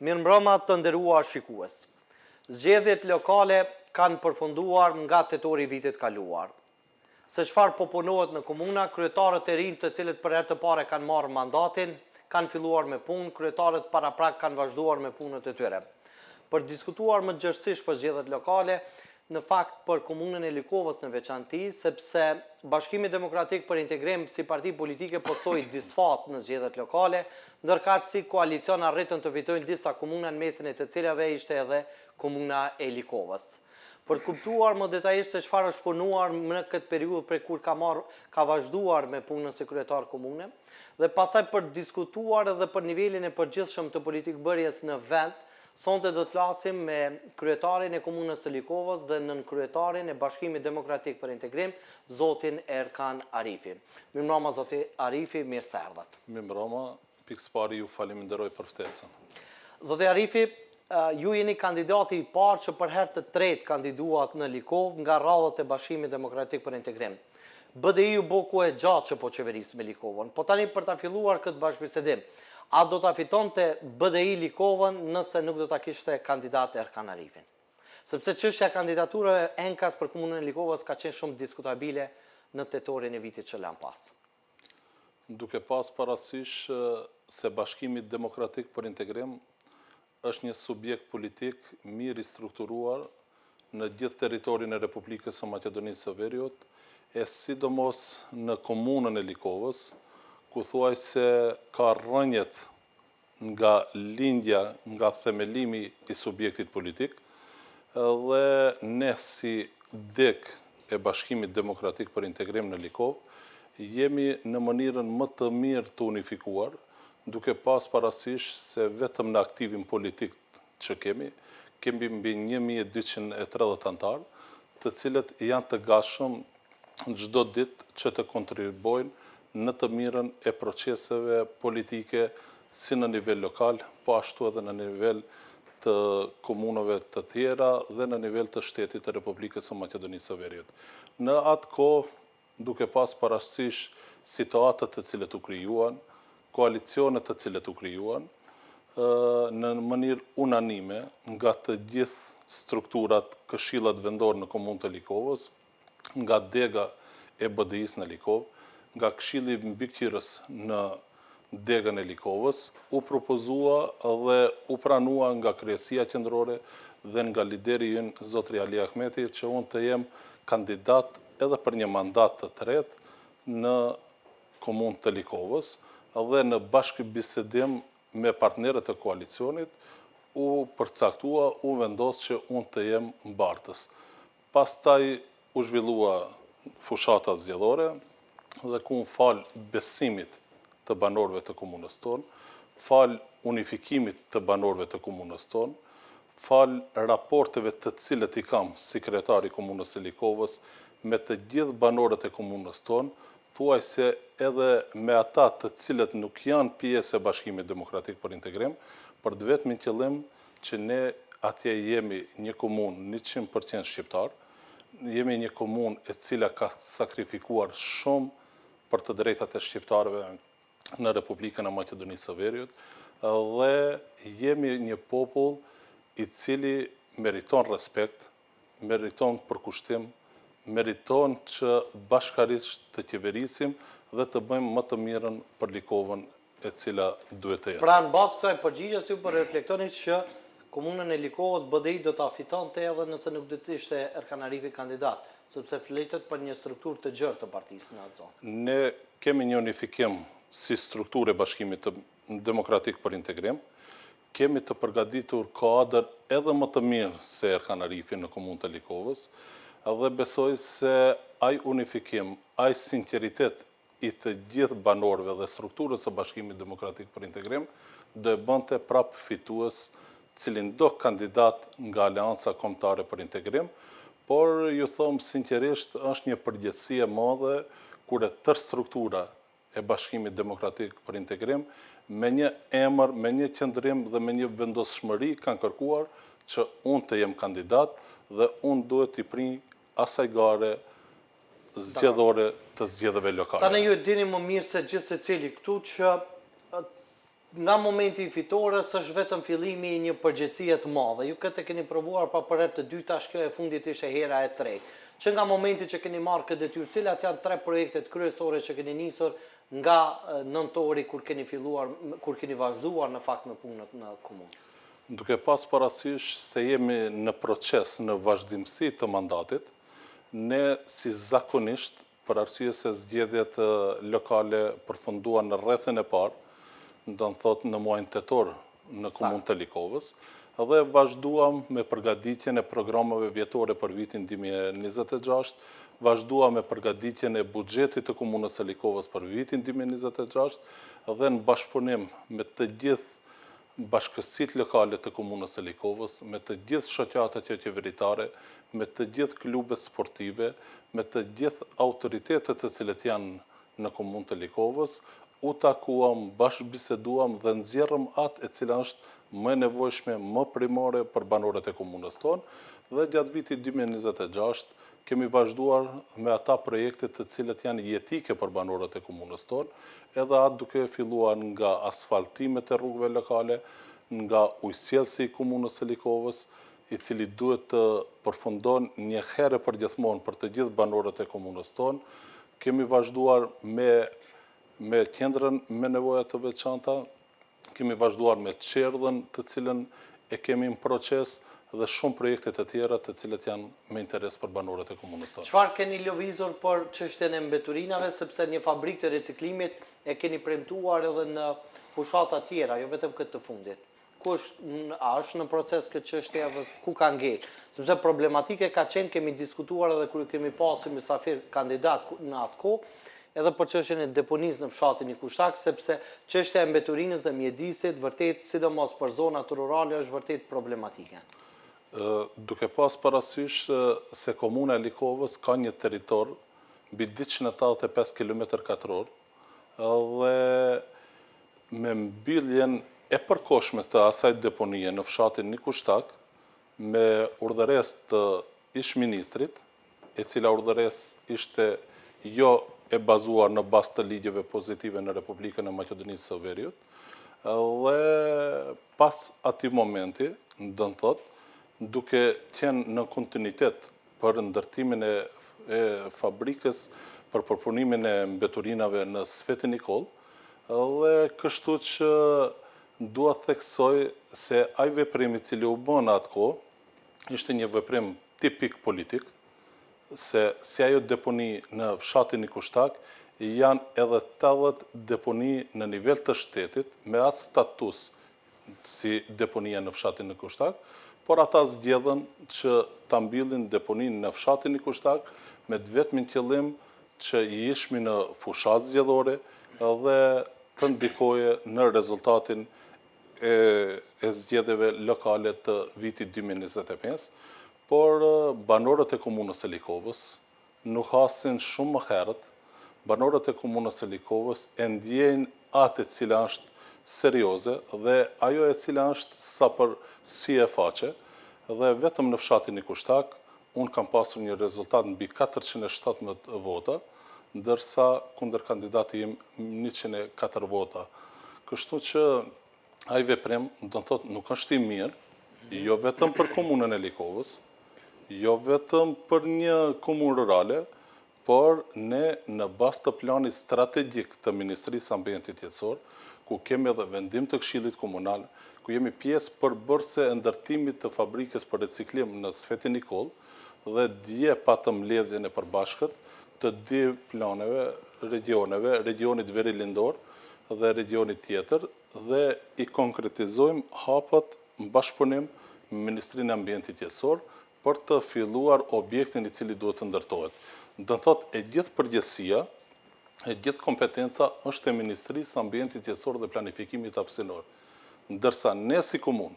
Mirëmbrëma të nderuar shikues. Zgjedhjet lokale kanë përfunduar nga tetori i vitit kaluar. Se çfarë po punohet në komuna, kryetarët e rinj të cilët për herë të parë kanë marrë mandatin, kanë filluar me punë, kryetarët paraprak kanë vazhduar me punët e tyre. Për diskutuar më gjërësisht për zgjedhjet lokale, në fakt për komunën e Likovës në veçanti, sepse Bashkimi Demokratik për Integrim si parti politike posoi disfat në zgjedhjet lokale, ndërkaq si koalicion arritën të fitojnë disa komuna në mesin e të cilave ishte edhe komuna e Likovës. Për të kuptuar më detajisht se çfarë është punuar në këtë periudhë prej kur ka vazhduar me punën si kryetar komune, dhe pasaj për të diskutuar edhe për nivelin e përgjithshëm të politikbërjes në vend, sonte do të flasim me kryetarin e komunës së Likovës dhe nënkryetarin e Bashkimit Demokratik për Integrim, zotin Erkan Arifi. Mirëmbrëma zoti Arifi, mirë se erdhët. Mirëmbrëma, pikës pari ju faleminderoj për ftesën. Zoti Arifi, ju jeni kandidati i parë që për herë të tretë kandiduat në Likovë nga radhët e Bashkimit Demokratik për Integrim. BDI-ju boku e gjatë që po qeveris me Likovën, po tani për ta filluar këtë bashkëbisedim, a do ta fitonte BDI Likovën nëse nuk do ta kishte kandidat Erkan Arifin? Sepse çështja e kandidaturave enkas për komunën e Likovës ka qenë shumë diskutabile në tetorin e vitit që lan pas. Duke pas parasysh se Bashkimi Demokratik për Integrim është një subjekt politik mirë i strukturuar në gjithë territorin e Republikës së Maqedonisë së Veriut, e sidomos në komunën e Likovës, ku thuaj se ka rrënjet nga lindja, nga themelimi i subjektit politik, dhe ne si dek e Bashkimit Demokratik për Integrim në Likovë, jemi në mënyrën më të mirë të unifikuar, duke pas parasysh se vetëm në aktivin politik që kemi mbi 1230 antarë, të cilët janë të gatshëm çdo ditë që të kontribuojnë në të mirën e proceseve politike si në nivel lokal, po ashtu edhe në nivel të komunave të tjera dhe në nivel të shtetit të Republikës së Maqedonisë së Veriut. Në atë kohë, duke pas parasysh situatët të cilët u krijuan, koalicionet të cilët u krijuan, në mënyrë unanime nga të gjithë strukturat këshillat vendor në komunën të Likovës, nga dega e BDI-s në Likovë, nga këshilli mbikëqyrës në degën e Likovës, u propozua dhe u pranua nga kryesia qendrore dhe nga lideri ynë zotri Ali Ahmeti që unë të jem kandidat edhe për një mandat të tretë në komunën të Likovës, dhe në bashkëbisedim me partnerët e koalicionit, u përcaktua, u vendos që unë të jem mbartës. Pastaj u zhvillua fushata zgjedhore, dhe ku unë fal besimit të banorëve të komunës tonë, fal unifikimit të banorëve të komunës tonë, fal raporteve të cilët i kam si kryetari i komunës së Likovës me të gjithë banorët e komunës tonë, thuaj se edhe me ata të cilët nuk janë pjesë e Bashkimit Demokratik për Integrim, për të vetmin qëllim që ne atje jemi një komunë 100% shqiptar, jemi një komunë e cila ka sakrifikuar shumë për të drejtat e shqiptarëve në Republikën e Maqedonisë së Veriut, dhe jemi një popull i cili meriton respekt, meriton përkushtim, meriton që bashkarisht të qeverisim dhe të bëjmë më të mirën për Likovën e cila duhet të jetë. Pra në bazë kësaj përgjigjes ju për reflektoni që komunën e Likovës BDI do ta fitonte edhe nëse nuk do të ishte Erkan Arifi kandidat, sepse flitet për një strukturë të gjerë të partisë në atë zonë. Ne kemi një unifikim si strukturë e Bashkimit Demokratik për Integrim, kemi të përgatitur kuadër edhe më të mirë se Erkan Arifi në komunën të Likovës, dhe besoj se ai unifikim, ai sinceritet i të gjithë banorëve dhe strukturës së Bashkimit Demokratik për Integrim do e bënte prap fitues cilin do kandidat nga Aleanca Kombëtare për Integrim, por ju them sinqerisht është një përgjegjësi e madhe kur e tërë struktura e Bashkimit Demokratik për Integrim me një emër, me një qëndrim dhe me një vendosshmëri kanë kërkuar që unë të jem kandidat dhe unë duhet t'i prinj asaj gare zgjedhore të zgjedhjeve lokale. Tani ju e dini më mirë se gjithë secili këtu që nga momenti i fitores është vetëm fillimi i një përgjegjësie të madhe. Ju këtë keni provuar pa për herë të dytë, tash kjo e fundit ishte hera e tretë. Që nga momenti që keni marrë këtë detyrë, cilat janë 3 projektet kryesore që keni nisur nga nëntori kur keni vazhduar në fakt në punët në komunë? Duke pas parasysh se jemi në proces në vazhdimsi të mandatit, ne si zakonisht, për arsye se zgjedhjet lokale përfunduan në rrethin e parë, do në thot në muajin tetor në komunë të Likovës, dhe vazhduam me përgatitjen e programeve vjetore për vitin 2026, vazhduam me përgatitjen e buxhetit të komunës së Likovës për vitin 2026, dhe në bashkëpunim me të gjithë bashkësitë lokale të komunës së Likovës, me të gjithë shoqatat qeveritare, me të gjithë klubet sportive, me të gjithë autoritetet të cilët janë në komunë të Likovës, u takuam, bashkëbiseduam dhe nxjerrëm atë e cila është më e nevojshme, më primare për banorët e komunës tonë, dhe gjatë vitit 2026 kemi vazhduar me ata projekte të cilët janë jetike për banorët e komunës tonë, edhe atë duke filluar nga asfaltimet e rrugëve lokale, nga ujësjellsi i komunës së Likovës, i cili duhet të përfundon një herë për gjithmonë për të gjithë banorët e komunës tonë. Kemi vazhduar me qendrën me nevoja të veçanta, kemi vazhduar me çerdhën të cilën e kemi në proces dhe shumë projekte të tjera të cilët janë me interes për banorët e komunës tonë. Çfarë keni lëvizur për çështjen e mbeturinave, sepse një fabrikë të reciklimit e keni premtuar edhe në fushata tjera, jo vetëm këtë të fundit. A është në proces këtë çështje apo ku ka ngel? Sepse problematike ka qenë, kemi diskutuar edhe kur kemi pasur mysafir kandidat në atë kohë, edhe për çështjen e deponisë në fshatin i Kushtak, sepse çështja e mbeturinës dhe mjedisit, vërtet, sidomos për zonat rurale, është vërtet problematike. Duke pas parasysh se komuna e Likovës ka një territor mbi 285 km2 dhe me mbylljen e përkohshme të asaj deponie në fshatin i Kushtak, me urdhëres të ish-ministrit, e cila urdhëres ishte jo e bazuar në bazë të ligjeve pozitive në Republikën e Maqedonisë së Veriut, dhe pas atij momenti, do të thotë, duke qenë në kontinuitet për ndërtimin e fabrikës për përpunimin e mbeturinave në Sveti Nikol, dhe kështu që dua të theksoj se ai veprim i cili u bën atë kohë ishte një veprim tipik politik, se si ajo deponi në fshatin i Kushtak janë edhe 80 deponi në nivel të shtetit me atë status si deponia në fshatin e Kushtak, por ata zgjedhën që ta mbyllin deponinë në fshatin i Kushtak me vetmin qëllim që i ishmi në fushat zgjedhore dhe të ndikoje në rezultatin e zgjedhjeve lokale të vitit 2025, por banorët e komunës së Likovës nuk hasin shumë më herët, banorët e komunës së Likovës e ndjejnë atë e cila është serioze dhe ajo e cila është sa për sy e faqe, dhe vetëm në fshatin i Kushtak, unë kam pasur një rezultat mbi 417 vota, ndërsa kundër kandidati im 104 vota. Kështu që ai veprim, do të thotë, nuk është i mirë, jo vetëm për komunën e Likovës, jo vetëm për një komunë rurale, por ne në bazë të planit strategjik të Ministrisë Ambientit Jetësor, ku kemi edhe vendim të Këshillit Komunal, ku jemi pjesë përbërëse e ndërtimit të fabrikës për reciklim në Sveti Nikol, dhe dje patëm mbledhjen e përbashkët të dy planeve, regionit Veri Lindor dhe regionit tjetër, dhe i konkretizojmë hapët në bashkëpunim me Ministrinë e Ambientit Jetësor për të filluar objektin i cili duhet të ndërtohet. Do të thotë, e gjithë përgjegjësia, e gjithë kompetenca është e Ministrisë Ambientit Jetësor dhe Planifikimit Hapësinor. Ndërsa ne si komunë,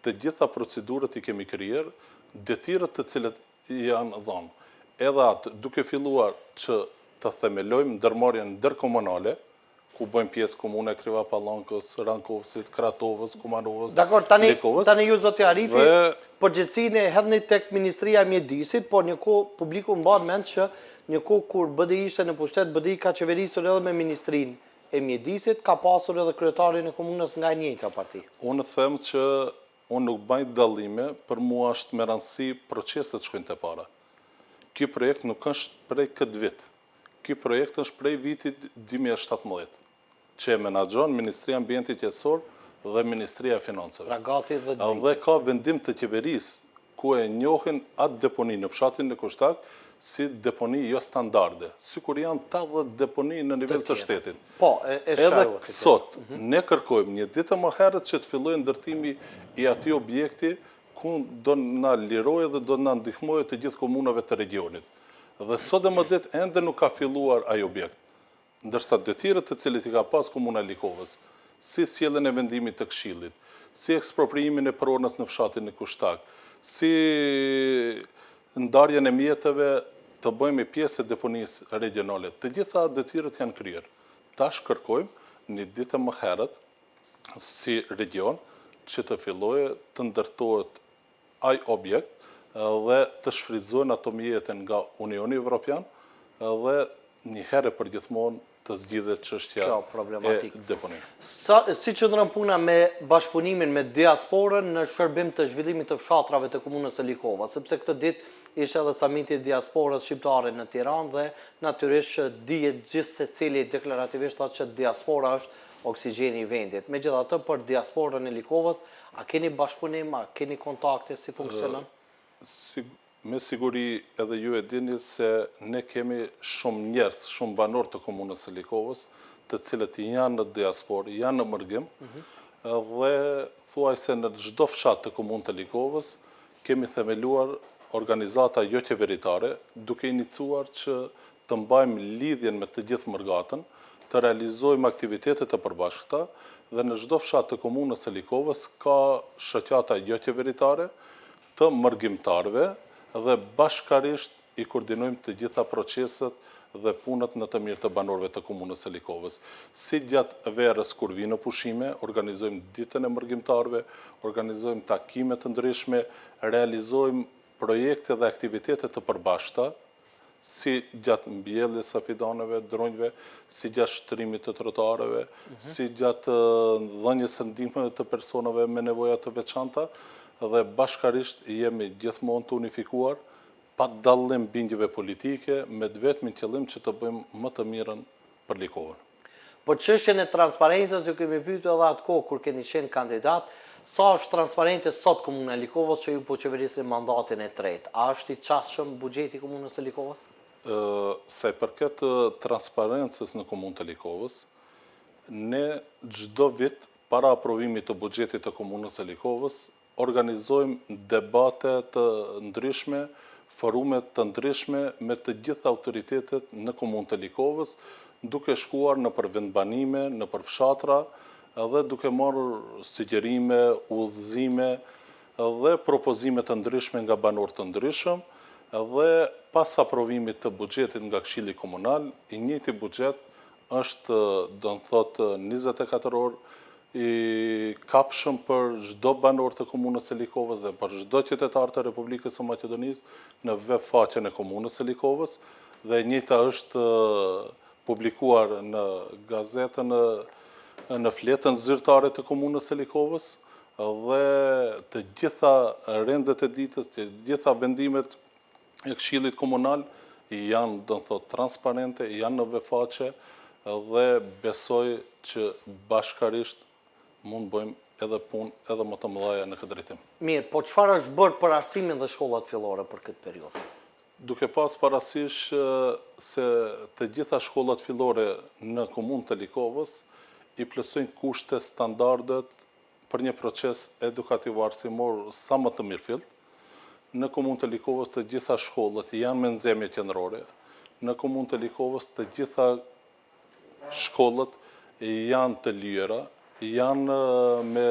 të gjitha procedurët i kemi krijuar, detyrët të cilët janë dhënë. Edhe atë duke filluar që të themelojmë ndërmarrjen ndërkomunale, ku bëjmë pjesë komune Kriva Pallankës, Rankovësit, Kratovës, Kumanovës, Likovës. Tani ju zoti Arifi, përgjegjësinë e hedhni tek Ministria e Mjedisit, por një kohë publiku mban mend që një kohë kur BDI ishte në pushtet, BDI ka qeverisur edhe me Ministrinë e mjedisit ka pasur edhe kryetarin e komunës nga e njëjta parti. Unë them që unë nuk baj dallime, për mua është me rëndësi proceset shkojnë të para. Ky projekt nuk është prej këtë vit. Ky projekt është prej vitit 2017, që e menaxhon Ministria e Ambientit Qetësor dhe Ministria e Financave. Pra gati dhe Dhe ka vendim të qeverisë ku e njohin atë deponi në fshatin e Kushtak si deponi jo standarde, sikur janë 80 deponi në nivel të shtetit. Po, Edhe sot, ne kërkojmë një ditë më herët që të fillojë ndërtimi i atij objekti ku do na lirojë dhe do na ndihmojë të gjithë komunave të regionit. Dhe sot dhe më ditë ende nuk ka filluar ai objekt. Ndërsa detyrët të cilit i ka pas komuna Likovës, si sjelljen e vendimit të këshillit, si ekspropriimin e pronës në fshatin e Kushtak, si ndarjen e mjeteve të bëjmë pjesë e deponisë regionale. Të gjitha detyrët janë kryer. Tash kërkojmë një ditë më herët si region që të fillojë të ndërtohet ai objekt dhe të shfrytëzohen ato mjete nga Unioni Evropian dhe një herë për gjithmonë të zgjidhet çështja e deponisë. Si qëndron puna me bashkëpunimin me diasporën në shërbim të zhvillimit të fshatrave të komunës së Likovës, sepse këtë ditë ishte edhe samiti i diasporës shqiptare në Tiranë dhe natyrisht që dihet gjithë secili deklarativisht thotë që diaspora është oksigjeni i vendit. Megjithatë, për diasporën e Likovës, a keni bashkëpunim, a keni kontakte, si funksionon? Me siguri edhe ju e dini se ne kemi shumë njerëz, shumë banor të komunës së Likovës, të cilët janë në diasporë, janë në mërgim, dhe thuaj se në çdo fshat të komunës të Likovës kemi themeluar organizata jo qeveritare, duke iniciuar që të mbajmë lidhjen me të gjithë mërgatën, të realizojmë aktivitete të përbashkëta dhe në çdo fshat të komunës së Likovës ka shoqata jo qeveritare të mërgjimtarëve dhe bashkarisht i koordinojmë të gjitha proceset dhe punët në të mirë të banorëve të komunës së Likovës. Si gjatë verës kur vinë pushime, organizojmë ditën e mërgjimtarëve, organizojmë takime të ndryshme, realizojmë projekte dhe aktivitete të përbashkëta, si gjatë mbjelljes së fidaneve, dronjve, si gjatë shtrimit të trotuareve, si gjatë dhënies së ndihmeve të personave me nevoja të veçanta, dhe bashkarisht jemi gjithmonë të unifikuar, pa dallim bindjeve politike, me vetmin qëllim që të bëjmë më të mirën për Likovën. Për çështjen e transparencës, ju kemi pyetur edhe atë kohë kur keni qenë kandidat, sa është transparente sot komuna e Likovës që ju po qeverisni mandatin e tretë? A është i çastshëm buxheti i komunës së Likovës? Sa i përket transparencës në komunën të Likovës, ne çdo vit para aprovimit të buxhetit të komunës së Likovës organizojmë debate të ndryshme, forume të ndryshme me të gjitha autoritetet në komunën të Likovës, duke shkuar në përvendbanime, në përfshatra, dhe duke marrë sugjerime, udhëzime dhe propozime të ndryshme nga banorë të ndryshëm, dhe pas aprovimit të buxhetit nga Këshilli Komunal, i njëjti buxhet është, do të thotë, 24 orë i kapshëm për çdo banor të komunës së Likovës dhe për çdo qytetar të Republikës së Maqedonisë në web faqen e komunës së Likovës, dhe e njëjta është publikuar në gazetën në fletën zyrtare të komunës së Likovës, dhe të gjitha rendet e ditës, të gjitha vendimet e Këshillit Komunal janë, do të thotë, transparente, janë në web faqe, dhe besoj që bashkarisht mund bëjmë edhe punë edhe më të mëdha në këtë drejtim. Mirë, po çfarë është bërë për arsimin dhe shkollat fillore për këtë periudhë? Duke pas parasysh se të gjitha shkollat fillore në komunën të Likovës i plotësojnë kushte standardet për një proces edukativ arsimor sa më të mirëfillt. Në komunën të Likovës të gjitha shkollat janë me nxemje qendrore. Në komunën të Likovës të gjitha shkollat janë të lira, janë me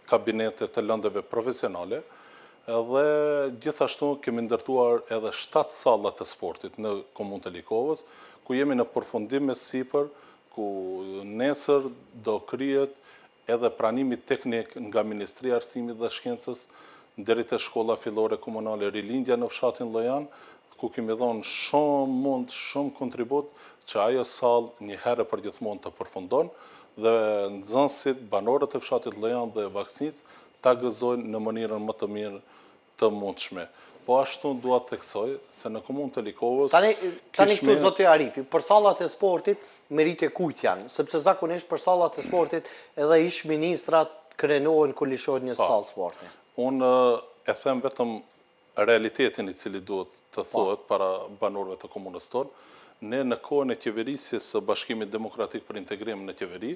kabinete të lëndëve profesionale, dhe gjithashtu kemi ndërtuar edhe 7 salla të sportit në komunën të Likovës, ku jemi në përfundim me sipër, ku nesër do krihet edhe pranimi teknik nga Ministria e Arsimit dhe Shkencës deri te shkolla fillore komunale Rilindja në fshatin Llojan, ku kemi dhënë shumë kontribut që ajo sallë një herë për gjithmonë të përfundon dhe nxënësit, banorët e fshatit Llojan dhe Vaksnic ta gëzojnë në mënyrën më të mirë të mundshme. Po ashtu dua të theksoj se në komunën të Likovës Tani këtu zoti Arifi, për sallat e sportit merite kujt janë, sepse zakonisht për sallat e sportit edhe ish ministrat krenohen kur lishohet një sallë sporti. Unë e them vetëm realitetin i cili duhet të thuhet para banorëve të komunës tonë. Ne në kohën e qeverisjes së Bashkimit Demokratik për Integrim në qeveri,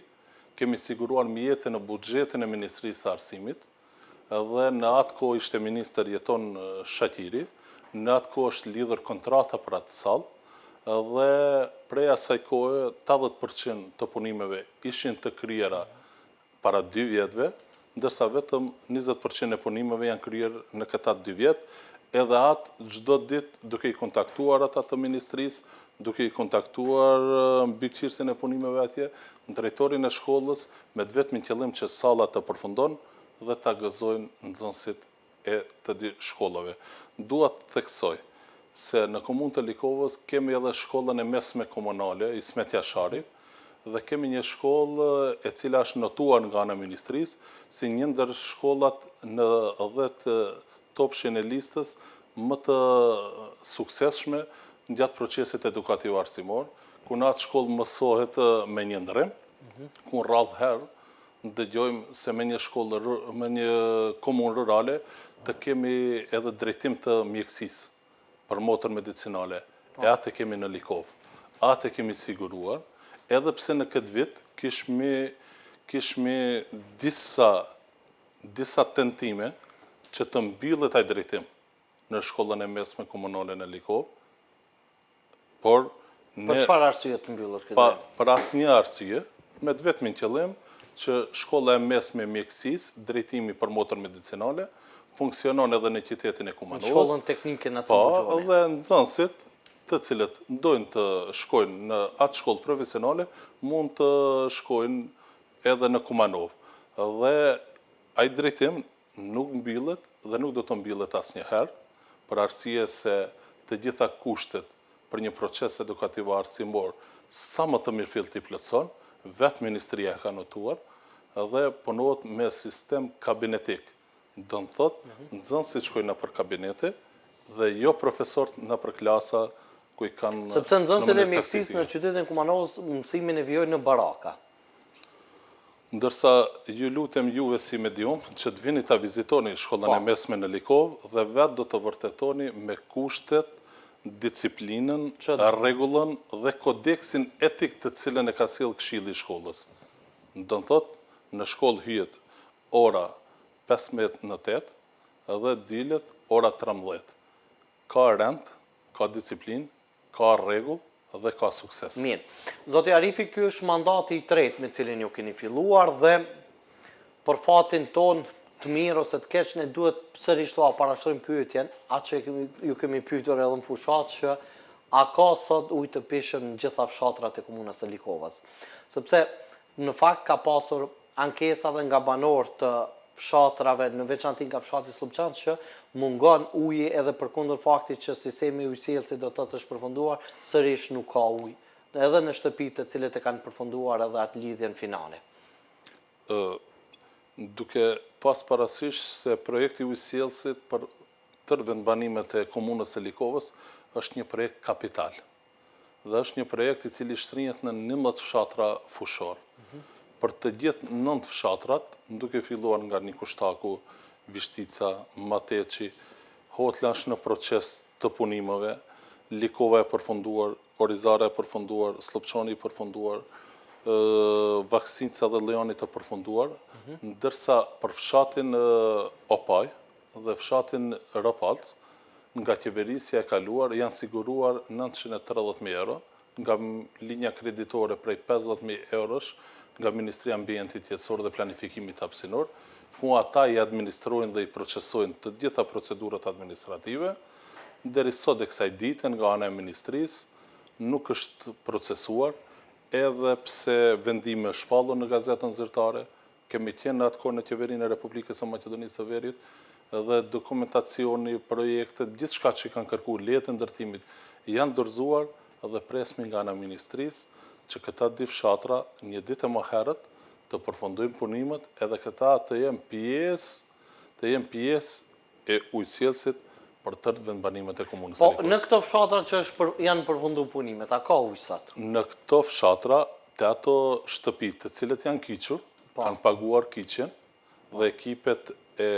kemi siguruar mjete në buxhetin e Ministrisë së Arsimit, dhe në atë kohë ishte ministër Jeton Shaqiri, në atë kohë është lidhur kontrata për atë sallë, dhe prej asaj kohë 80% të punimeve ishin të kryera para 2 vjetëve, ndërsa vetëm 20% e punimeve janë kryer në këta 2 vjet, edhe atë çdo ditë duke i kontaktuar ata të ministrisë, duke i kontaktuar mbikëqyrësin e punimeve atje, drejtorin e shkollës, me vetmin qëllim që salla të përfundon dhe ta gëzojnë nxënësit e të dy shkollave. Dua të theksoj se në komunën të Likovës kemi edhe shkollën e mesme komunale, Ismet Jashari, dhe kemi një shkollë e cila është notuar nga ana e ministrisë si një ndër shkollat në 10 topshin e listës më të suksesshme gjatë procesit edukativ arsimor, ku në atë shkollë mësohet me një ndrim, ku rrallë herë dëgjojmë se me një shkollë, me një komunë rurale të kemi edhe drejtim të mjekësisë për motër medicinale. E atë kemi në Likovë. Atë kemi siguruar, edhe pse në këtë vit kishmi disa tentime që të mbyllet ai drejtim në shkollën e mesme komunale në Likovë, por Për çfarë arsye të mbyllet këtë? Për asnjë arsye, me të vetmin qëllim që shkolla e mesme e mjekësisë, drejtimi për motër medicinale, funksionon edhe në qytetin e Kumanovës. Në shkollën teknike në Cimbuxhoni. Dhe nxënësit të cilët ndojnë të shkojnë në atë shkollë profesionale, mund të shkojnë edhe në Kumanovë. Dhe ai drejtim nuk mbyllet dhe nuk do të mbyllet asnjëherë, për arsye se të gjitha kushtet për një proces edukativ arsimor sa më të mirëfillt t'i plotëson, vetë Ministria e ka notuar dhe punohet me sistem kabinetik. Do të thotë, nxënësit shkojnë nëpër kabinete dhe jo profesorët nëpër klasa ku i kanë. Sepse nxënësit e mjekësisë në qytetin e Kumanovës mësimin e vijojnë në baraka. Ndërsa ju lutem juve si medium që të vini ta vizitoni shkollën e mesme në Likovë dhe vetë do të vërtetoni me kushtet, disiplinën, rregullën dhe kodeksin etik të cilën e ka sjellë Këshilli i shkollës. Do të thotë, në shkollë hyjet ora 15 në 8 dhe dilet ora 13. Ka rend, ka disiplinë, ka rregull dhe ka sukses. Mirë. Zoti Arifi, ky është mandati i tretë me cilin ju keni filluar dhe për fatin ton të mirë ose të keq ne duhet sërish të parashtrojmë pyetjen, atë që ju kemi pyetur edhe në fushat që a ka sot ujë të pishëm në gjitha fshatrat e komunës së Likovës. Sepse në fakt ka pasur ankesa dhe nga banorë të fshatrave, në veçanti nga fshati Slupçan, që mungon uji edhe përkundër faktit që sistemi ujësjellësi do të shpërfunduar, sërish nuk ka ujë. Edhe në shtëpitë të cilët e kanë përfunduar edhe atë lidhjen finale. Duke pas parasysh se projekti ujësjellësit për tërë vendbanimet e komunës së Likovës është një projekt kapital. Dhe është një projekt i cili shtrihet në 11 fshatra fushor. Për të gjithë 9 fshatrat, duke filluar nga Nikushtaku, Vishtica, Mateçi, Hotla është në proces të punimeve, Likova e përfunduar, Orizara e përfunduar, Slupçani e përfunduar, Vaksnica dhe Llojani të përfunduar, ndërsa për fshatin Opaj dhe fshatin Ropalc, nga qeverisja e kaluar janë siguruar 930.000 euro, nga linja kreditore prej 50.000 eurosh, nga Ministria e Ambientit Jetësor dhe Planifikimit Hapësinor, ku ata i administrojnë dhe i procesojnë të gjitha procedurat administrative, deri sot e kësaj dite nga ana e ministrisë nuk është procesuar, edhe pse vendime shpallur në gazetën zyrtare, kemi qenë në atë kohë në qeverinë e Republikës së Maqedonisë së Veriut dhe dokumentacioni, projektet, gjithë shka që kanë kërku letë ndërtimit, janë dorëzuar dhe presmi nga ana ministrisë që këta dy fshatra një ditë më herët të përfundojnë punimet edhe këta të jenë pjesë e ujësjelësit për tërë vendbanimet e komunës Po, Likovës. në këto fshatra që janë përfundu punimet, a ka ujësat? Në këto fshatra, të ato shtëpit të cilët janë kyqur, kanë paguar kyqen dhe ekipet e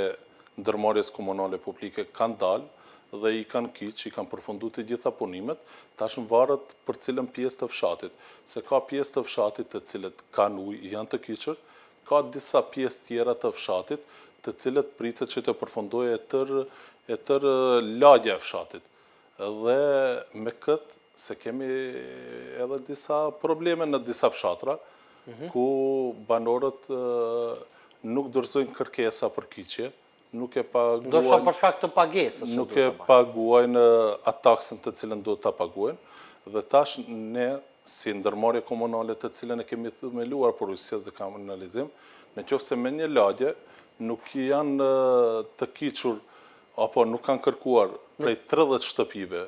ndërmarrjes komunale publike kanë dalë dhe i kanë kyq, i kanë përfundu të gjitha punimet, tash në varet për cilën pjesë të fshatit. Se ka pjesë të fshatit të cilët kanë ujë, janë të kyqur, ka disa pjesë tjera të fshatit të cilët pritet që të përfundojë e tërë lagja e fshatit. Dhe me këtë, se kemi edhe disa probleme në disa fshatra, ku banorët nuk dorëzojnë kërkesa për kyqje, nuk e paguajnë... Ndoshta për shkak të pagesës. Nuk e paguajnë atë taksën të cilën do të paguajnë, dhe tash ne, si ndërmarrje komunale të cilën e kemi themeluar për ujësjes dhe kanalizim, në qoftë se me një lagje nuk janë të kyqur apo nuk kanë kërkuar prej 30 shtëpive,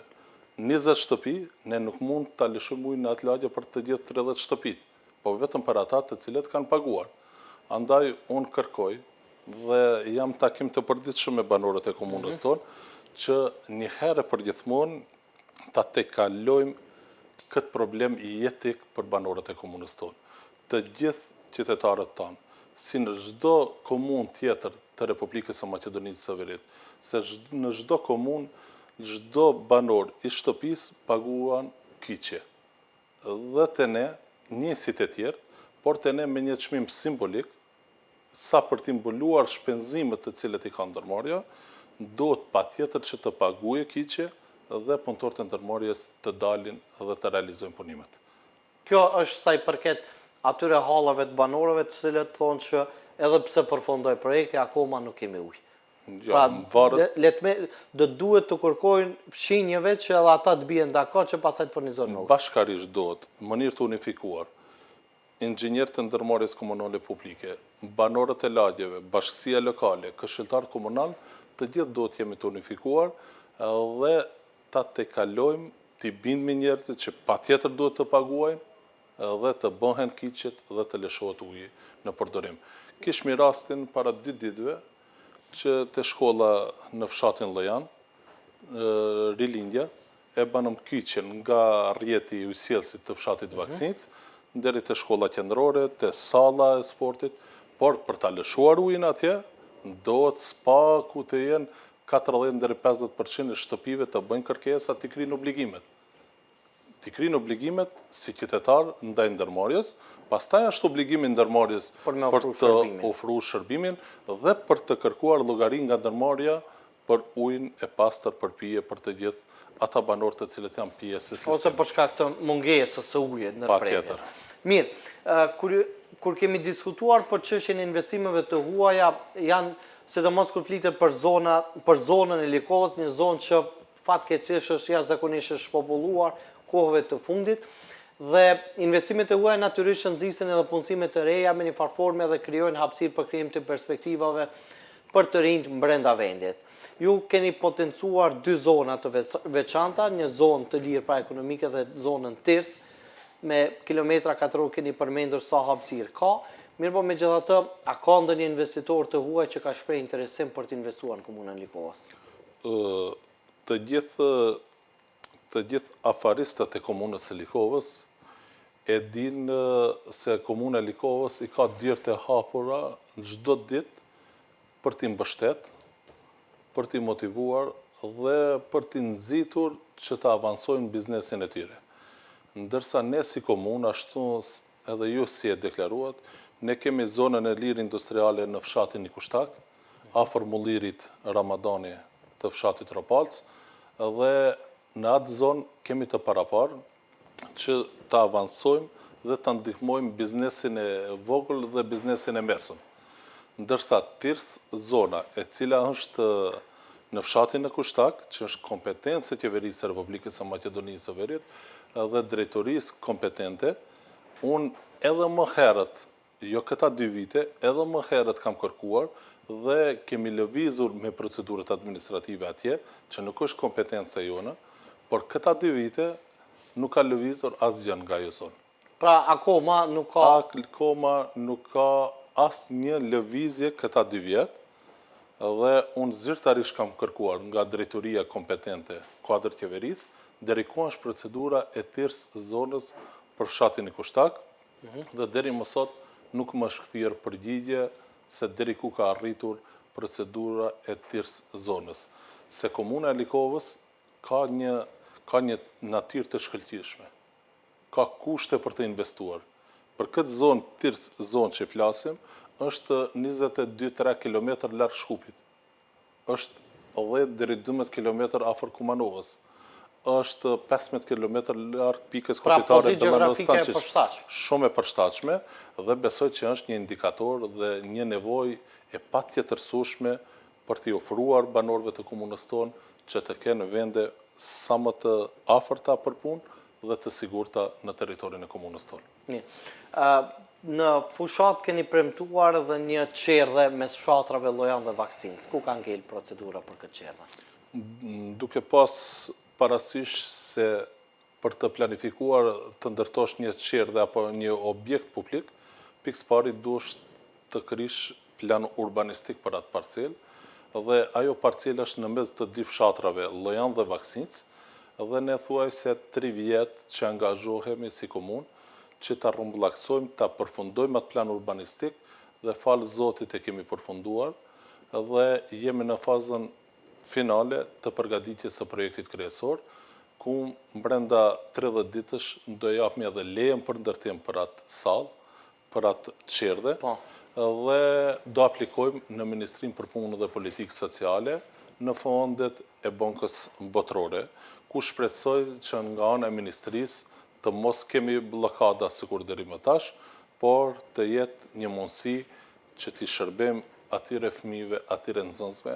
20 shtëpi, ne nuk mund të lëshojmë ujë në atë lagje për të gjithë 30 shtëpit, po vetëm për ata të cilët kanë paguar. Andaj, unë kërkoj dhe jam takim të përditshëm me banorët e komunës tonë, që një herë për gjithmonë ta tejkalojmë këtë problem jetik për banorët e komunës tonë. Të gjithë qytetarët tanë, si në çdo komunë tjetër të Republikës së Maqedonisë së Veriut, se në çdo komunë, çdo banor i shtëpisë paguan kyqje. Dhe të ne, njësit e tjerë, por të ne me një çmim simbolik, sa për të mbuluar shpenzimet të cilët i ka ndërmarrja, duhet patjetër që të paguajë kyqje dhe punëtorët e ndërmarrjes të dalin dhe të realizojnë punimet. Kjo është sa i përket atyre hallave të banorëve të cilët thonë që edhe pse përfundoi projekti, akoma nuk kemi ujë. Pra, do duhet të kërkojnë fshinjeve që edhe ata të bien dakord që pastaj të furnizojnë ujë. Bashkarisht duhet, në mënyrë të unifikuar, inxhinierët e ndërmarrjes komunale publike, banorët e lagjeve, bashkësia lokale, këshilltar komunal, të gjithë duhet jemi të unifikuar dhe ta tejkalojmë, t'i bindmi njerëzit që patjetër duhet të paguajnë dhe të bëhen kyqet dhe të lëshohet uji në përdorim. Kishmi rastin para 2 ditëve që të shkolla në fshatin Llojan, Rilindja, e banëm kyqen nga rrjeti i ujësjelësit të fshatit Vaksinc, deri të shkolla qendrore, të salla e sportit, por për ta lëshuar ujin atje, dohet spaku të jenë 40-50% e shtëpive të bëjnë kërkesa të kryjnë obligimet. Të kryjnë obligimet si qytetar ndaj ndërmarrjes, pastaj është obligimi ndërmarrjes për të ofruar shërbimin dhe për të kërkuar llogari nga ndërmarrja për ujin e pastër për pije për të gjithë ata banorë të cilët janë pjesë e sistemit. Ose për shkak të mungesës së ujit në Patjetër. Mirë, kur kemi diskutuar për çështjen e investimeve të huaja, janë sidomos kur flitet për zonën e Likovës, një zonë që fatkeqësisht është jashtëzakonisht shpopulluar kohëve të fundit, dhe investimet e huaja natyrisht nxisin edhe punësime të reja me një farforme dhe krijojnë hapësirë për krijim të perspektivave për të rinjt brenda vendit. Ju keni potencuar 2 zona të veçanta, një zonë të lirë pra ekonomike dhe zonën Tirs, me kilometra katror keni përmendur sa hapësirë ka, mirë po megjithatë, a ka ndonjë investitor të huaj që ka shprehë interesim për të investuar në komunën Likovës? Të gjithë afaristët e komunës së Likovës e dinë se komuna e Likovës i ka dyert e hapura çdo ditë për t'i mbështet, për t'i motivuar dhe për t'i nxitur që të avansojnë biznesin e tyre. Ndërsa ne si komunë, ashtu edhe ju si e deklaruat, ne kemi zonën e lirë industriale në fshatin Nikushtak, afër mullirit Ramadani të fshatit Ropalc, dhe në atë zonë kemi të parapar që të avansojmë dhe të ndihmojmë biznesin e vogël dhe biznesin e mesëm. Ndërsa Tirs, zona e cila është në fshatin Nikushtak, që është kompetencë e qeverisë së Republikës së Maqedonisë së Veriut dhe drejtorisë kompetente, unë edhe më herët, jo këta 2 vite, edhe më herët kam kërkuar dhe kemi lëvizur me procedurët administrative atje, që nuk është kompetenca jona, por këta 2 vite nuk ka lëvizur asgjë nga ajo zonë. Pra, akoma nuk ka... Akoma nuk ka asë një lëvizje këta 2 vjetë, dhe unë zyrtarisht kam kërkuar nga drejtoria kompetente kuadër qeverisë, deri ku është procedura e TIRS zonës për fshatin e Kushtak, dhe deri më sot nuk më është kthyer përgjigje se deri ku ka arritur procedura e TIRS zonës. Se komuna e Likovës ka një natyrë të shkëlqyeshme. Ka kushte për të investuar. Për këtë zonë, TIRS zonë që flasim, është 22-3 km larg Shkupit. Është 10 deri 12 km afër Kumanovës. Është 15 km larg pikës kufitare të Manos Stanqic. Shumë e përshtatshme dhe besoj që është një indikator dhe një nevojë e patjetërsueshme për t'i ofruar banorëve të komunës tonë që të kenë vende sa më të afërta për punë dhe të sigurta në territorin e komunës tonë. Në fushat keni premtuar dhe një qerdhe mes fshatrave Llojan dhe Vaksinës. Ku ka ngel procedura për këtë qerdhe? Duke pas parasysh se për të planifikuar të ndërtosh një qerdhe apo një objekt publik, pikës pari duhesh të krish plan urbanistik për atë parcel, dhe ajo parcel është në mes të 2 fshatrave Llojan dhe Vaksinës, dhe ne thuaj se 3 vjetë që angazhohemi si komunë, që ta rrumbullaksojmë, ta përfundojmë atë plan urbanistik, dhe falë Zotit e kemi përfunduar, dhe jemi në fazën finale të përgatitjes së projektit kryesor, ku brenda 30 ditësh do japmi edhe lejen për ndërtim për atë sallë, për atë qerdhe, dhe do aplikojmë në Ministrinë për Punë dhe Politikë Sociale në fondet e Bankës Botërore, ku shpresoj që nga ana e Ministrisë të mos kemi blokada sikur deri më tash, por të jetë një mundësi që t'i shërbejmë atyre fëmijëve, atyre nxënësve,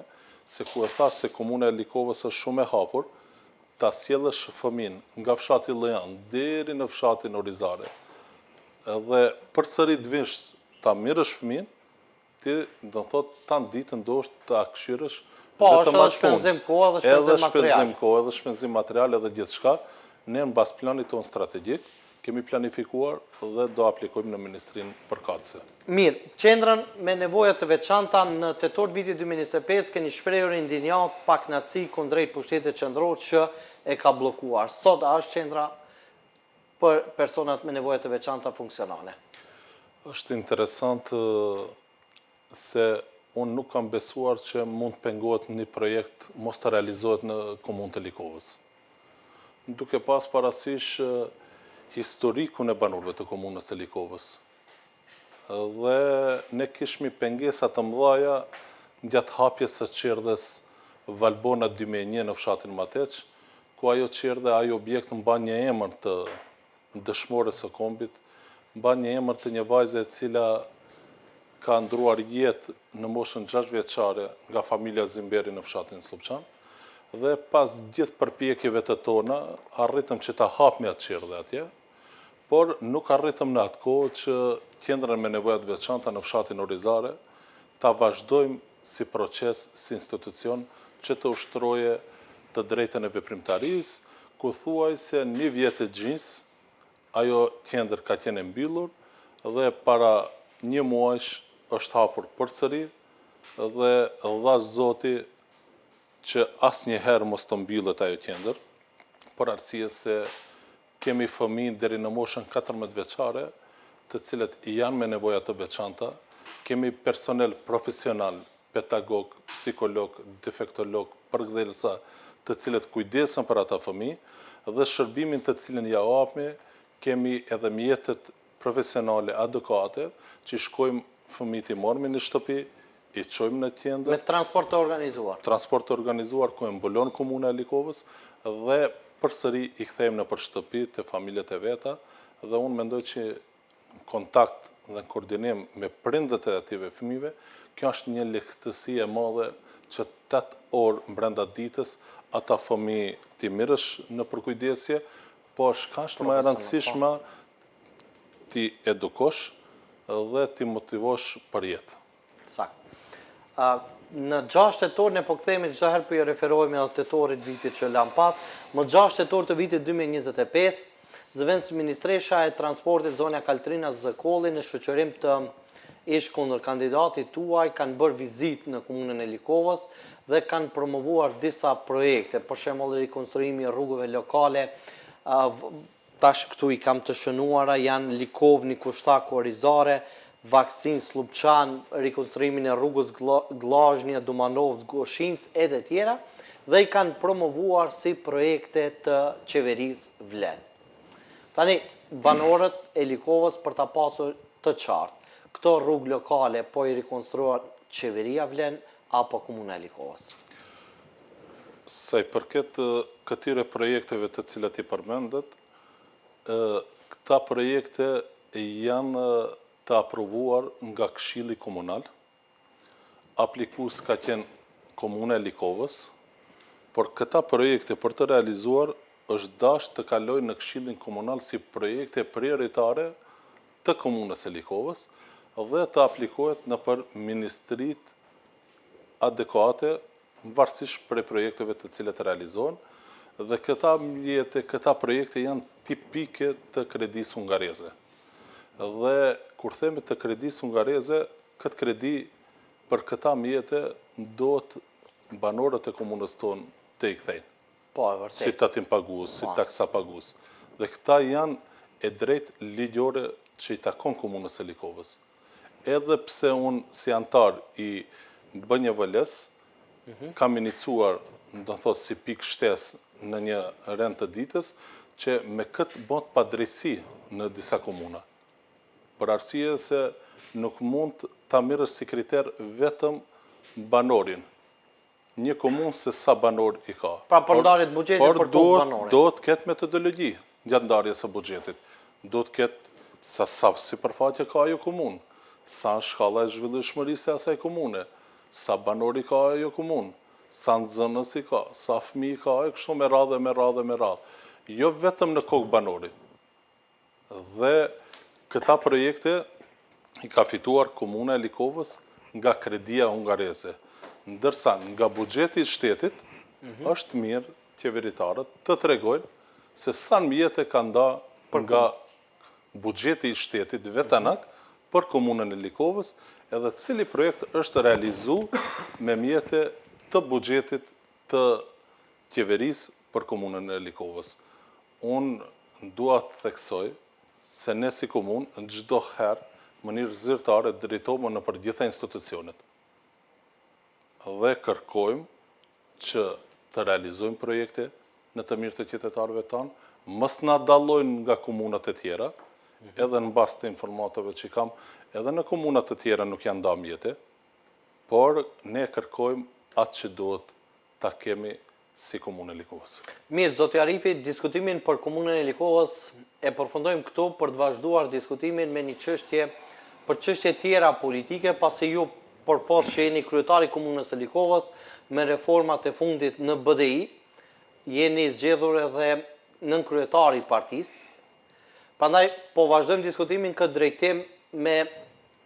se ku e thash se komuna e Likovës është shumë e hapur, ta sjellësh fëmin nga fshati Llojan deri në fshatin Orizare, edhe përsëri të vish ta mirësh fëmin, ti do të thotë tan ditën do të ta këshirësh. Po, është edhe shpenzim kohë dhe shpenzim material. Edhe shpenzim kohë, edhe shpenzim material, edhe gjithçka. Ne në bas planit tonë strategjik, kemi planifikuar dhe do aplikojmë në Ministrinë përkatëse. Mirë, qendrën me nevojat të veçanta në tetor vitit 2025 keni shprehur indinjat pak knatësi kundrejt pushtetit qendror që e ka bllokuar. Sot a është qendra për personat me nevojat të veçanta funksionale? Është interesant se unë nuk kam besuar që mund të pengohet një projekt mos të realizohet në komunë të Likovës. Duke pas parasysh historikun e banorëve të komunës së Likovës. Dhe ne kishmi pengesa të mëdha gjatë hapjes së qerdhes Valbona 2001 në fshatin Mateq, ku ajo qerdhe, ajo objekt mban një emër të dëshmores së kombit, mban një emër të një vajze e cila ka ndruar jetë në moshën 6 vjeçare nga familja Zimberi në fshatin Slupçan, dhe pas gjithë përpjekjeve të tona, arritëm që ta hapmi atë qerdhe atje, por nuk arritëm në atë kohë që qendrën me nevojat veçanta në fshatin Orizare ta vazhdojmë si proces, si institucion, që të ushtroje të drejtën e veprimtarisë, ku thuaj se 1 vjet e gjys, ajo qendër ka qenë mbyllur, dhe para 1 muajsh është hapur përsëri, dhe dha Zoti që asnjëherë mos të mbyllet ajo qendër, për arsye se kemi fëmijë deri në moshën 14 vjeçare, të cilët janë me nevoja të veçanta, kemi personel profesional, pedagog, psikolog, defektolog, përkthjelësa, të cilët kujdesen për ata fëmijë, dhe shërbimin të cilin ja japmi, kemi edhe mjetet profesionale adekuate, që shkojmë fëmijët i marrim në shtëpi, i çojmë në qendër. Me transport të organizuar. Transport të organizuar, ku e mbulon komuna e Likovës, dhe përsëri i kthejmë në për shtëpi të familjet e veta, dhe unë mendoj që kontakt dhe koordinim me prindët e ative fëmijëve, kjo është një lehtësi e madhe që 8 orë brenda ditës ata fëmijë ti mirësh në përkujdesje, po shka është më e rëndësishme ti edukosh dhe ti motivosh për jetë. Sakt. Në 6 tetor ne po kthehemi çdo herë po i referohemi edhe tetorit vitit që lan pas, më 6 tetor të vitit 2025, zëvendës ministresha e transportit zonja Kaltrina Zëkolli në shoqërim të ish kundër kandidatit tuaj kanë bërë vizitë në komunën e Likovës dhe kanë promovuar disa projekte, për shembull rikonstruimi i rrugëve lokale. Tash këtu i kam të shënuara janë Likovni, Kushtaku, Orizare, Vaksin, Slupçan, rikonstruimin e rrugës Glazhnia, Dumanov, Goshinc, edhe tjera, dhe i kanë promovuar si projekte të qeverisë Vlen. Tani, banorët e Likovës për ta pasur të qartë, këto rrugë lokale po i rikonstruar qeveria Vlen apo komuna e Likovës? Sa i përket këtyre projekteve të cilat i përmendet, këta projekte janë të aprovuar nga Këshilli Komunal. Aplikues ka qenë komuna e Likovës, por këta projekte për të realizuar është dashur të kalojnë në Këshillin Komunal si projekte prioritare të komunës së Likovës dhe të aplikohet në për ministrit adekuate varësisht prej projekteve të cilat realizohen, dhe këta projekte janë tipike të kredisë hungareze. Dhe kur themi të kredisë hungareze, këtë kredi për këta mjete do të banorët e komunës tonë të i kthejnë. Po, e vërtet. Si tatim pagues, si taksa pagues. Dhe këta janë e drejtë ligjore që i takon komunës së Likovës. Edhe pse unë si antar i BNVL-s kam iniciuar, do të thotë si pikë shtesë në një rend të ditës, që me këtë bot padrejtësi në disa komuna. Për arsye se nuk mund ta mirësh si kriter vetëm banorin. Një komunë se sa banor i ka. Pra për ndarjet buxhetit për të banorë. Do të ketë metodologji gjatë ndarjes së buxhetit. Do të ketë sa sipërfaqe ka ajo komunë, sa shkalla e zhvillishmërisë e asaj komune, sa banori ka ajo komunë, sa nxënës i ka, sa fëmijë ka, e kështu me radhë. Jo vetëm në kokë banorit. Dhe këta projekte i ka fituar komuna e Likovës nga kredia hungareze. Ndërsa nga buxheti i shtetit, është mirë qeveritarët të tregojnë se sa mjete ka nda nga buxheti i shtetit vetanak për komunën e Likovës, edhe cili projekt është realizu me mjete të buxhetit të qeverisë për komunën e Likovës. Unë dua të theksoj se ne si komunë në çdo herë në mënyrë zyrtare drejtohemi në për gjitha institucionet. Dhe kërkojmë që të realizojmë projekte në të mirë të qytetarëve tanë, mos na dallojnë nga komunat e tjera, edhe në bazë të informatave që kam, edhe në komunat të tjera nuk janë nda mjete, por ne kërkojmë atë që duhet ta kemi si komunë e Likovës. Mirë, zoti Arifi, diskutimin për komunën e Likovës e përfundojmë këtu për të vazhduar diskutimin me një çështje për çështje tjera politike, pasi ju përpos që jeni kryetari i komunës së Likovës me reformat e fundit në BDI, jeni zgjedhur edhe nën kryetari i partisë. Prandaj po vazhdojmë diskutimin këtë drejtim me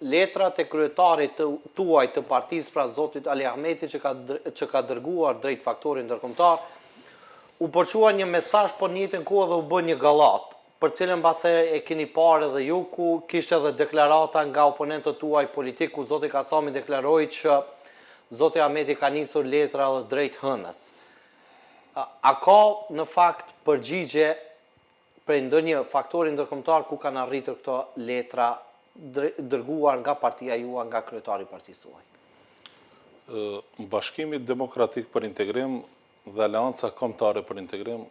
letrat e kryetarit tuaj të partisë, pra zotit Ali Ahmeti, që ka dërguar drejt faktorit ndërkombëtar, u përçua një mesazh po në njëjtën kohë dhe u bë një gallat, për cilën mbase e keni parë edhe ju, ku kishte edhe deklarata nga oponentët tuaj politik, ku zoti Kasami deklaroi që zoti Ahmeti ka nisur letra edhe drejt hënës. A ka në fakt përgjigje për ndonjë faktori ndërkombëtar ku kanë arritur këto letra dërguar nga partia jua, nga kryetari i partisë suaj? Bashkimi Demokratik për Integrim dhe Aleanca Kombëtare për Integrim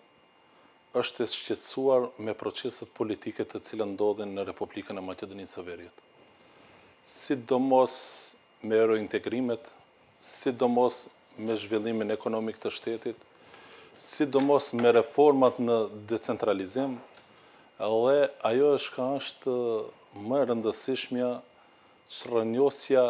është e shqetësuar me proceset politike të cilat ndodhin në Republikën e Maqedonisë së Veriut. Sidomos me eurointegrimet, sidomos me zhvillimin ekonomik të shtetit, sidomos me reformat në decentralizim, dhe ajo është më e rëndësishmja shrënjosja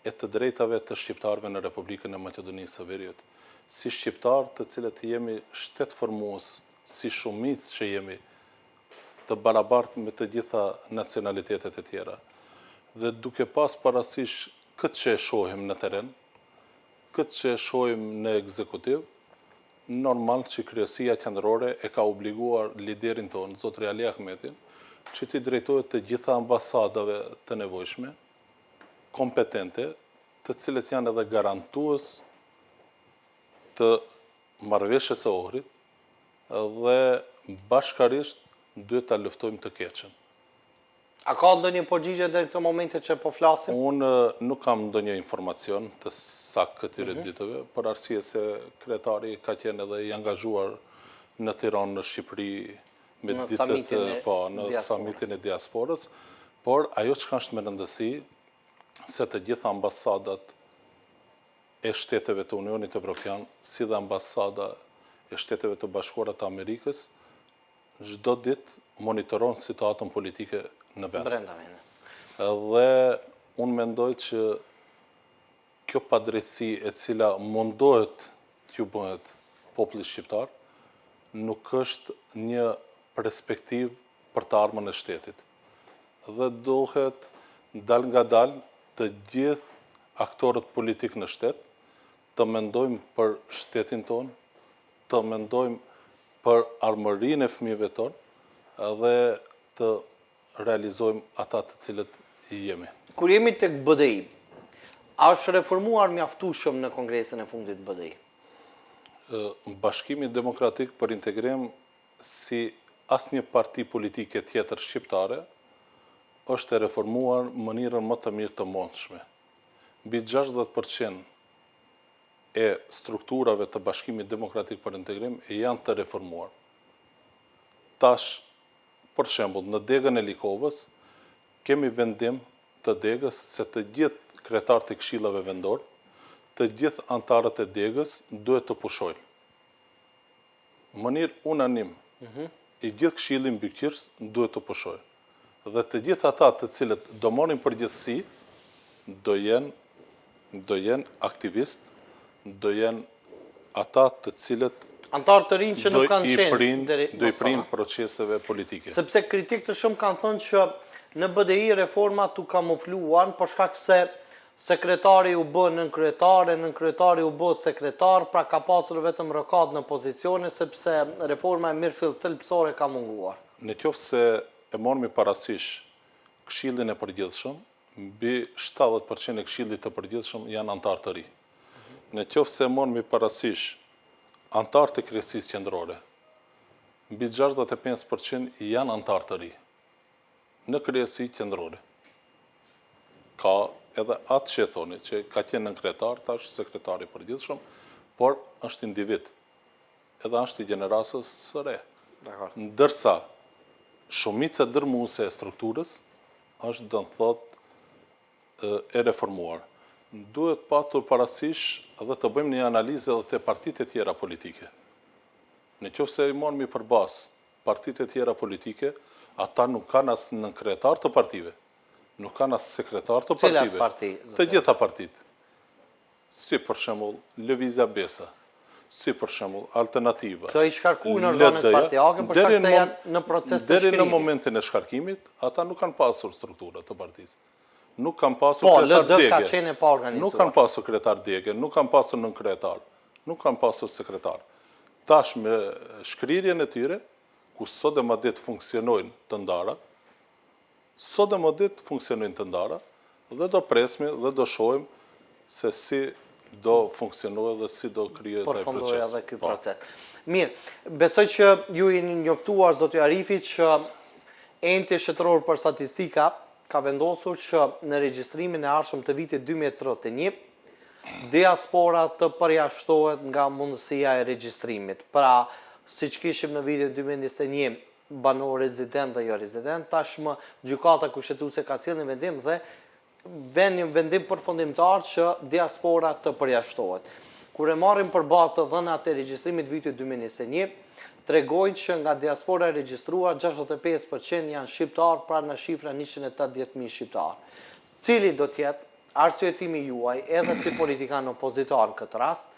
e të drejtave të shqiptarëve në Republikën e Maqedonisë së Veriut. Si shqiptarë të cilët jemi shtet formues, si shumicë që jemi të barabartë me të gjitha nacionalitetet e tjera. Dhe duke pas parasysh këtë që e shohim në teren, këtë që shojmë në ekzekutiv, normal që Kryesia Qendrore e ka obliguar liderin tonë, Zotri Ali Ahmetin, që ti drejtohet të gjitha ambasadave të nevojshme, kompetente, të cilët janë edhe garantues të marrëveshjes së Ohrit, dhe bashkarisht duhet ta luftojmë të keqen. A ka ndonjë përgjigje deri në këtë moment që po flasim? Unë nuk kam ndonjë informacion të saktë këtyre ditëve, për arsye se kryetari ka qenë edhe i angazhuar në Tiranë, në Shqipëri, me ditët në samitin e diasporës, por ajo që është me rëndësi, se të gjitha ambasadat e shteteve të Unionit Evropian, si dhe ambasada e shteteve të Bashkuara të Amerikës, çdo ditë monitoron situatën politike në vend. Dhe unë mendoj që kjo padrejtësi e cila mundohet t'ju bëhet populli shqiptar, nuk është një perspektivë për të ardhmen e shtetit. Dhe duhet dal nga dal të gjithë aktorët politik në shtet të mendojmë për shtetin tonë, të mendojmë për armërinë e fëmijëve tonë dhe të realizojmë ata të cilët i jemi. Kur jemi tek BDI, a është reformuar mjaftueshëm në kongresin e fundit BDI? Bashkimi Demokratik për Integrim, si asnjë parti politike tjetër shqiptare, është e reformuar në mënyrën më të mirë të mundshme. Mbi 60% e strukturave të Bashkimit Demokratik për Integrim janë të reformuar. Tash, për shembull, në degën e Likovës, kemi vendim të degës se të gjithë kryetarët e këshillave vendor, të gjithë antarët e degës duhet të pushojnë. Në mënyrë unanim, i gjithë këshilli mbikëqyrës duhet të pushojnë. Dhe të gjithë ata të cilët do marrin përgjegjësi, do jenë aktivistë, do jenë ata të cilët antarë të rinj që nuk kanë qenë do i prinë proceseve politike. Sepse kritik të shumë kanë thënë që në BDI reformat u kamufluan për shkak se sekretari u bë nën-kryetari u bë sekretar, pra ka pasur vetëm rokat në pozicione sepse reforma e mirëfill thelbësore ka munguar. Në qoftë se e marrëmi parasysh Këshillin e Përgjithshëm, mbi 70% e Këshillit të Përgjithshëm janë antarë të ri. Në qoftë se e marrëmi parasysh antarët e Kryesisë Qendrore, mbi 65% janë antarë të ri në Kryesi Qendrore. Ka edhe atë që e thoni, që ka qenë nën kryetar, tash sekretari i përgjithshëm, por është individ, edhe është i gjenerasës së re. Ndërsa shumica dërmuese e strukturës është, do të thotë, e reformuar. Duhet patur parasysh dhe të bëjmë një analizë edhe të partitë e tjera politike. Në qoftë se i marrëmi përbas partitë e tjera politike, ata nuk kanë as nën kryetar të partive, nuk kanë as sekretar të partive. Cilat parti? Të gjitha partitë. Si për shembull Lëvizja Besa, si për shembull Alternativa. Këto i shkarkuar në organet partijake për shkak se janë në proces të shkrimit. Deri në momentin e shkarkimit, ata nuk kanë pasur struktura të partisë. Nuk kanë pasur kryetar dege. LD ka qenë pa organizuar. Nuk kanë pasur kryetar dege, nuk kanë pasur nën kryetar, nuk kanë pasur sekretar. Tash me shkrirjen e tyre, ku sot dhe më ditë funksionojnë të ndara, dhe do presmi dhe do shohim se si do funksionojë dhe si do krijohet ai proces. Përfundojë edhe ky proces. Mirë, besoj që ju jeni njoftuar zoti Arifi që enti shtetëror për statistika ka vendosur që në regjistrimin e ardhshëm të vitit 2031, diaspora të përjashtohet nga mundësia e regjistrimit. Pra, siç kishim në vitin 2021, banor rezident dhe jo rezident, tashmë gjykata kushtetuese ka sjellë një vendim dhe vendim përfundimtar që diaspora të përjashtohet. Kur e marrim përballë të dhënat e regjistrimit vitit 2021, tregojnë që nga diaspora e regjistruar 65% janë shqiptar, pra në shifra 180.000 shqiptar. Cili do të jetë arsyetimi juaj edhe si politikan opozitar në këtë rast,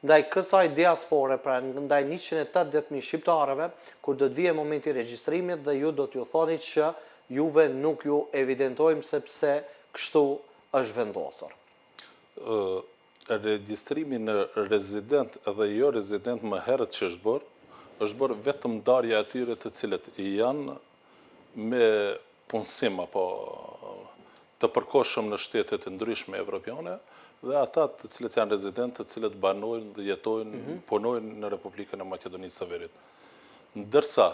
ndaj kësaj diaspore, pra ndaj 180.000 shqiptarëve, kur do të vijë momenti i regjistrimit dhe ju do t'ju thoni që juve nuk ju evidentojmë sepse kështu është vendosur. regjistrimi në rezident edhe jo rezident më herët që është bërë vetëm ndarja atyre të cilët janë me punësim apo të përkohshëm në shtetet e ndryshme evropiane dhe ata të cilët janë rezident, të cilët banojnë dhe jetojnë, punojnë në Republikën e Maqedonisë së Veriut. Ndërsa,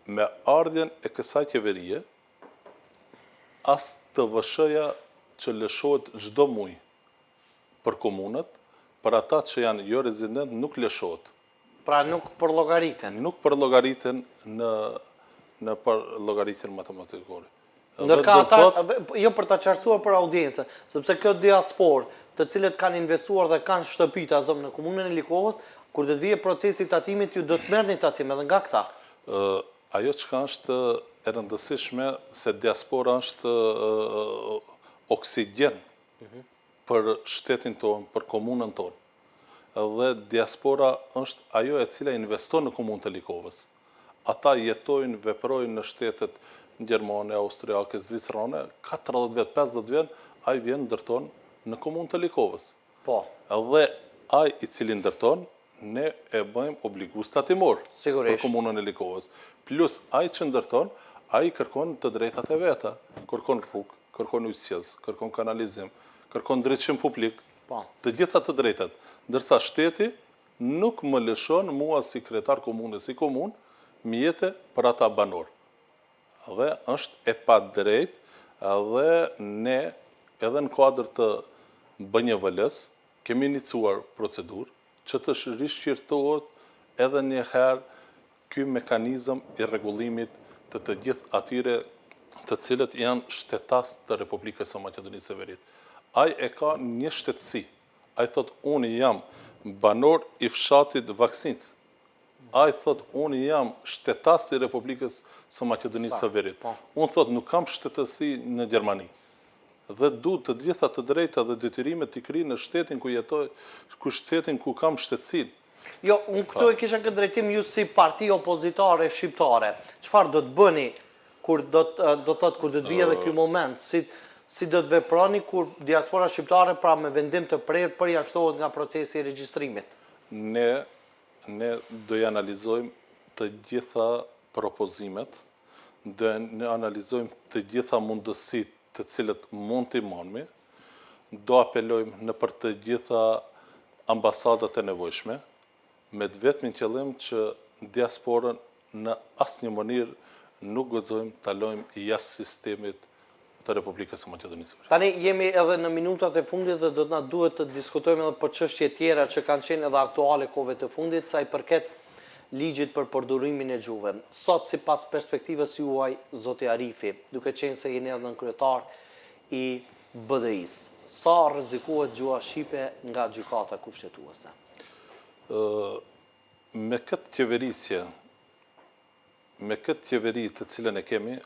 me ardhjen e kësaj qeverie, as të vëshëja që lëshohet çdo muaj për komunët, për ata që janë jo rezident nuk lëshohet. Pra nuk përllogariten. Nuk përllogariten në përllogaritjen matematikore. Ndërka ata, jo për ta qartësuar për audiencë, sepse kjo diasporë, të cilët kanë investuar dhe kanë shtëpi ta zëm në komunën e Likovës, kur do të vijë procesi i tatimit, ju do të merrni tatim edhe nga këta. Ajo çka është e rëndësishme se diaspora është oksigjen për shtetin tonë, për komunën tonë. Dhe diaspora është ajo e cila investon në komunën të Likovës. Ata jetojnë, veprojnë në shtetet gjermane, austriake, zvicerane, 40 vjet, 50 vjet, ai vjen ndërton në komunën të Likovës. Po. Dhe ai i cili ndërton, ne e bëjmë obligus tatimor për komunën e Likovës. Plus ai që ndërton, ai kërkon të drejtat e veta, kërkon rrugë, kërkon ujësjes, kërkon kanalizim, kërkon drejtësim publik, të gjitha të drejtat. Ndërsa shteti nuk më lëshon mua si kryetar komunës si komunë, mjete për ata banor. Dhe është e pa drejt, dhe ne edhe në kuadër të BNVL-s kemi inicuar procedurë që të rishqirtohet edhe një herë ky mekanizëm i rregullimit të gjithë atyre të cilët janë shtetas të Republikës së Maqedonisë së Veriut. Ai e ka një shtetësi. Ai thot, unë jam banor i fshatit Vaksinc. Ai thot, unë jam shtetas i Republikës së Maqedonisë së Veriut. Unë thot, nuk kam shtetësi në Gjermani. Dhe du të gjitha të drejta dhe detyrimet të kri në shtetin ku jetoj, ku shtetin ku kam shtetësin. Jo, unë këtu e kisha këtë drejtim ju si parti opozitare shqiptare. Çfarë do të bëni kur do të vijë edhe ky moment? Si do të veproni kur diaspora shqiptare pra me vendim të prerë përjashtohet nga procesi i regjistrimit? Ne do i analizojmë të gjitha propozimet, do i analizojmë të gjitha mundësit të cilët mund t'i monmi, do apelojmë në për të gjitha ambasadat e nevojshme, me të vetmin qëllim që diasporën në asnjë mënyrë nuk guxojmë ta lojmë jashtë sistemit të Republikës së Maqedonisë. Tani jemi edhe në minutat e fundit dhe do të na duhet të diskutojmë edhe për çështje tjera që kanë qenë edhe aktuale kohëve të fundit, sa i përket ligjit për përdorimin e gjuhëve. Sot sipas perspektivës juaj, zoti Arifi, duke qenë se jeni edhe kryetar i BDI-s, sa rrezikohet gjuha shqipe nga gjykata kushtetuese? Me këtë qeverisje, me këtë qeveri të cilën e kemi,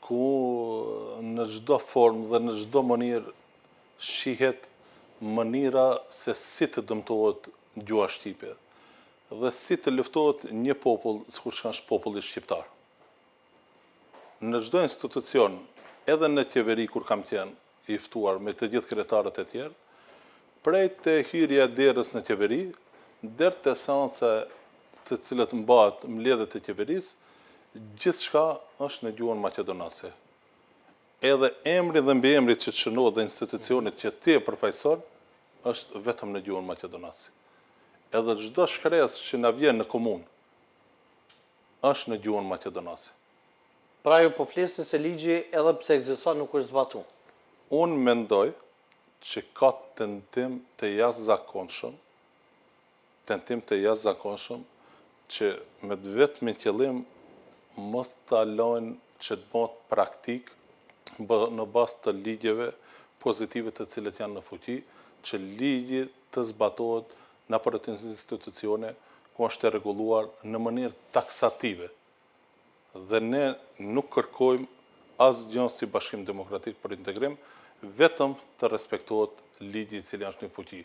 ku në çdo formë dhe në çdo mënyrë shihet mënyra se si të dëmtohet gjuha shqipe dhe si të luftohet një popull sikur që është populli shqiptar. Në çdo institucion, edhe në qeveri kur kam qenë i ftuar me të gjithë kryetarët e tjerë, prej të hyrja derës në qeveri, deri te seanca të cilët mbahet mbledhjet e qeverisë, gjithçka është në gjuhën maqedonase. Edhe emri dhe mbiemri që shënohet dhe institucionit që ti e përfaqëson është vetëm në gjuhën maqedonase. Edhe çdo shkresë që na vjen në komunë është në gjuhën maqedonase. Pra ju po flisni se ligji edhe pse ekziston nuk është zbatuar. Unë mendoj që ka tentim të jashtëzakonshëm që me të vetmin qëllim mos ta lojnë që të bëhet praktik në bazë të ligjeve pozitive të cilët janë në fuqi, që ligji të zbatohet në për të institucione ku është e rregulluar në mënyrë taksative. Dhe ne nuk kërkojmë asgjë si Bashkim Demokratik për Integrim, vetëm të respektohet ligji i cili është në fuqi.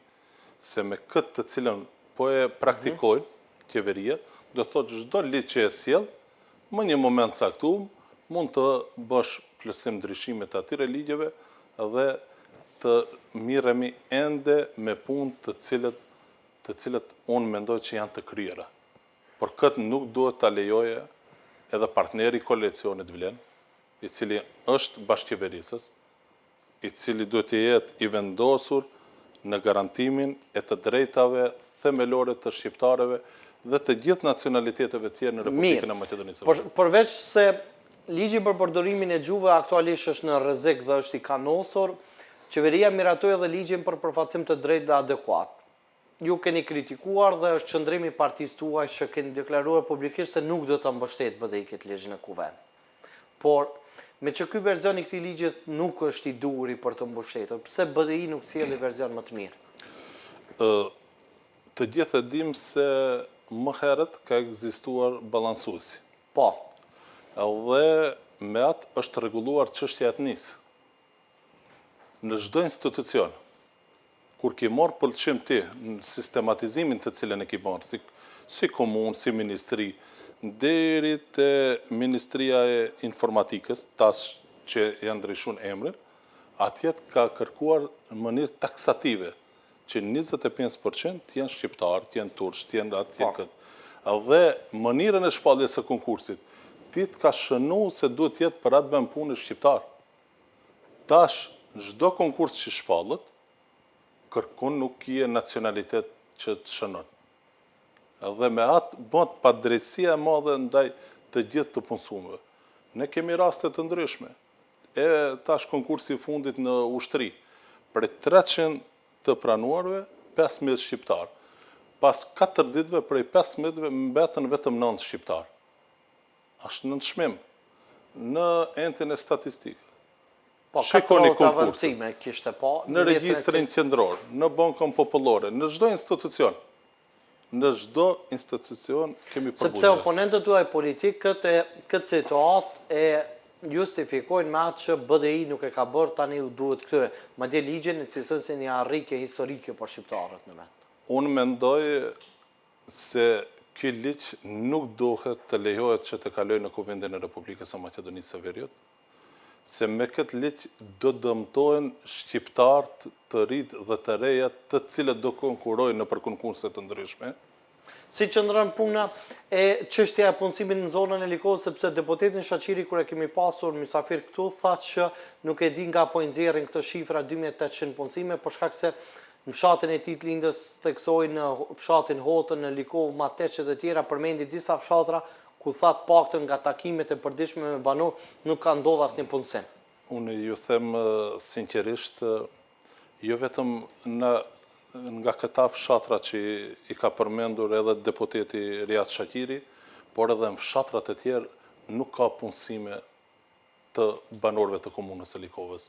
Se me këtë të cilën po e praktikojnë qeveria, do thotë çdo ligj që e sjell, më një moment caktuar mund të bësh plotësim ndryshime të atyre ligjeve dhe të miremi ende me punë të cilët unë mendoj që janë të kryera. Por këtë nuk duhet të lejoje edhe partneri koalicionit vlen, i cili është bashkëqeverisës, i cili duhet të jetë i vendosur në garantimin e të drejtave themelore të shqiptarëve dhe të gjithë nacionaliteteve tjerë në Republikën e Maqedonisë. Përveç se ligji për përdorimin e gjuhëve aktualisht është në rrezik dhe është i kanosur, qeveria miratoi edhe ligjin për përfaqësim të drejtë dhe adekuat. Ju keni kritikuar dhe është qëndrimi i partisë tuaj që keni deklaruar publikisht se nuk do të mbështet BDI këtë ligj në kuvend. Por me që ky version i këtij ligji nuk është i duhur për të mbështetur, pse BDI nuk sjellë version më të mirë? Të gjithë e dim se më herët ka ekzistuar balansuesi. Po. Dhe me atë është rregulluar çështja e etnisë. Në çdo institucion, kur ki marrë pëlqim ti në sistematizimin të cilën e ki marrë, si komunë, si ministri, deri te Ministria e Informatikës, tash që janë ndryshuar emrin, atjet ka kërkuar në mënyrë taksative që 25% janë shqiptarë, janë turqë, janë atë, janë këtë. Dhe mënyrën e shpalljes së konkursit, ti ka shënu se duhet jetë për atë vend punë shqiptar. Tash, në çdo konkurs që shpallet, kërkon nuk kje nacionalitet që të shënon. Dhe me atë bëhet padrejtësia e madhe ndaj të gjithë të punësuesve. Ne kemi raste të ndryshme. Tash konkursi i fundit në ushtri, për 300 të pranuarve, 15 shqiptar. Pas 4 ditëve prej 15 mbetën vetëm 9 shqiptar. Ashtë në nënshmim në entin e statistikë. Shikoni konkursin, në regjistrin qendror, në bankën popullore, në çdo institucion. Në çdo institucion kemi përbuzje. Sepse oponentët tuaj politik këtë situatë e justifikojnë me atë që BDI nuk e ka bërë, tani u duhet këtyre. Madje ligjin e cilësojnë si një arritje historike për shqiptarët në vend. Unë mendoj se ky ligj nuk duhet të lejohet që të kalojë në Kuvendin e Republikës së Maqedonisë së Veriut, se me këtë ligj do dëmtojnë shqiptarët të rinj dhe të reja të cilët do konkurojnë në konkurse të ndryshme. Si qëndron puna e çështja e punësimit në zonën e Likovës, sepse deputetin Shaqiri kur e kemi pasur mysafir këtu tha që nuk e di nga po i nxjerrin këtë shifra 2800 punësime për shkak se në fshatin e tij të lindës theksoi në fshatin Hotën në Likovë, Mateçet e tjera, përmendi disa fshatra ku thatë paktën nga takimet e përditshme me banor nuk ka ndodhur asnjë punësim. Unë ju them sinqerisht, jo vetëm nga këta fshatra që i ka përmendur edhe deputeti Riat Shaqiri, por edhe në fshatrat e tjerë nuk ka punësime të banorëve të komunës së Likovës.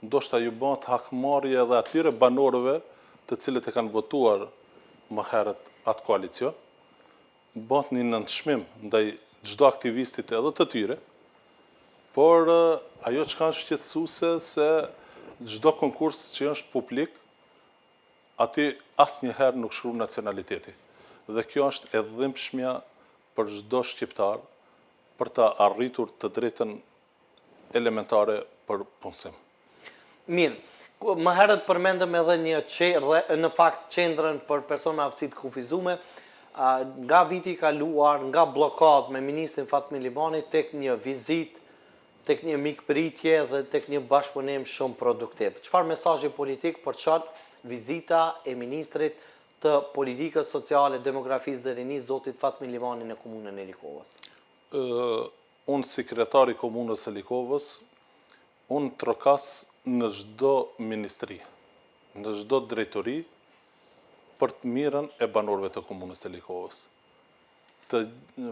Ndoshta ju bëhet hakmarrje edhe atyre banorëve të cilët e kanë votuar më herët atë koalicion, bëhet një nënçmim ndaj çdo aktivistit edhe të tyre, por ajo që kanë shqetësuese se çdo konkurs që është publik, aty asnjëherë nuk shkruan nacionaliteti. Dhe kjo është e dhimbshmja për çdo shqiptar për të arritur të drejtën elementare për punësim. Mirë, më herët përmendëm edhe në fakt qendrën për persona aftësi të kufizuar, nga viti i kaluar, nga blokad me ministrin Fatmir Limani tek një vizitë, tek një mikpritje dhe tek një bashkëpunim shumë produktiv. Çfarë mesazhi politik përçon vizita e ministrit të politikës sociale, demografisë dhe rinisë, zotit Fatmir Limani në komunën e Likovës? Unë sekretari i komunës së Likovës, unë trokas në çdo ministri, në çdo drejtori për të mirën e banorëve të komunës së Likovës.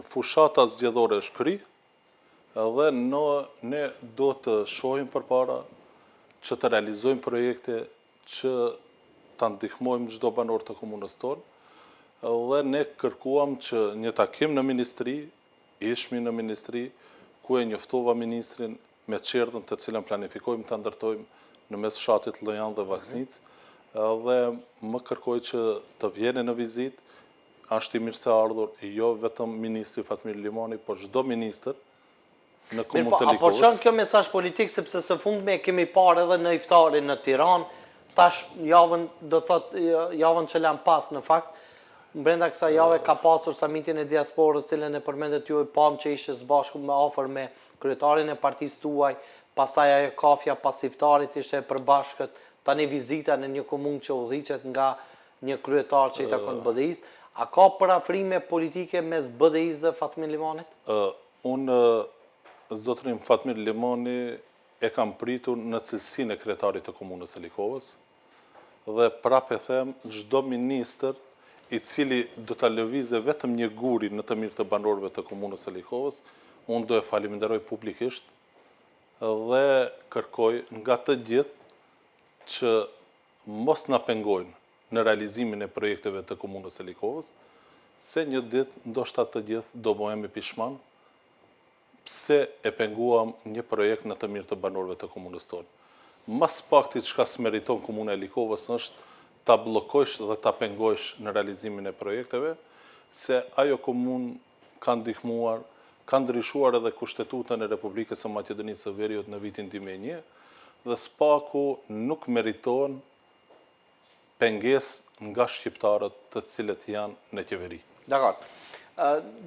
Fushata zgjedhore është kry, dhe ne do të shohim përpara që të realizojmë projekte që të ndihmojmë çdo banor të komunës tonë, dhe ne kërkuam që një takim në ministri, ishmi në ministri, ku e njoftova ministrin me çerdhën të cilën planifikojmë të ndërtojmë në mes fshatit Llojan dhe Vaksnicë, dhe më kërkoj që të vjene në vizitë, është i mirë se ardhur, jo vetëm ministri Fatmir Limani, por çdo ministër, në komunën të A po Likovës. çon kjo mesazh politik sepse së fundmi e kemi parë edhe në iftarin në Tiranë, tash javën që lan pas në fakt, brenda kësaj jave ka pasur samitin e diasporës, cilën e përmendet ju, pam që ishte së bashku me afër me kryetarin e partisë tuaj, pasaj ajo kafja pas iftarit ishte e përbashkët, tani vizita në një komunë që udhiqet nga një kryetar që i takon BDI-s. A ka parafrime politike mes BDI-s dhe Fatmir Limanit? Unë, zotërim Fatmir Limani e kam pritur në cilësinë e kryetarit të komunës së Likovës dhe prapë e them, çdo ministër i cili do ta lëvizë vetëm një guri në të mirë të banorëve të komunës së Likovës, unë do e falenderoj publikisht dhe kërkoj nga të gjithë që mos na pengojnë në realizimin e projekteve të komunës së Likovës, se një ditë ndoshta të gjithë do bëhemi pishman pse e penguam një projekt në të mirë të banorëve të komunës tonë. Mas pakti çka s'meriton komuna e Likovës është ta bllokojsh dhe ta pengojsh në realizimin e projekteve, se ajo komunë ka ndihmuar, ka ndryshuar edhe Kushtetutën e Republikës së Maqedonisë së Veriut në vitin 2001 dhe s'paku nuk meriton pengesë nga shqiptarët të cilët janë në qeveri. Dakor.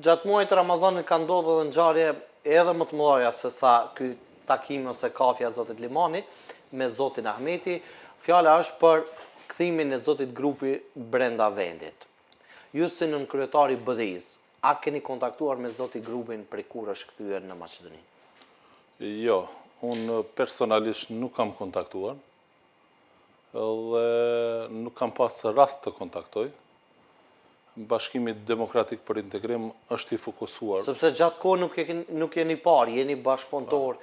Gjatë muajit Ramazanit ka ndodhur edhe ngjarje edhe më të mëdha se sa ky takim ose kafja e zotit Limani me zotin Ahmeti. Fjala është për kthimin e zotit Grupi brenda vendit. Ju si nën kryetari i BDI-s, a keni kontaktuar me zotin Grupin për kur është kthyer në Maqedoni? Jo, unë personalisht nuk kam kontaktuar dhe nuk kam pas rast të kontaktoj. Bashkimi Demokratik për Integrim është i fokusuar. Sepse gjatë kohë nuk jeni parë, jeni bashkëpunëtor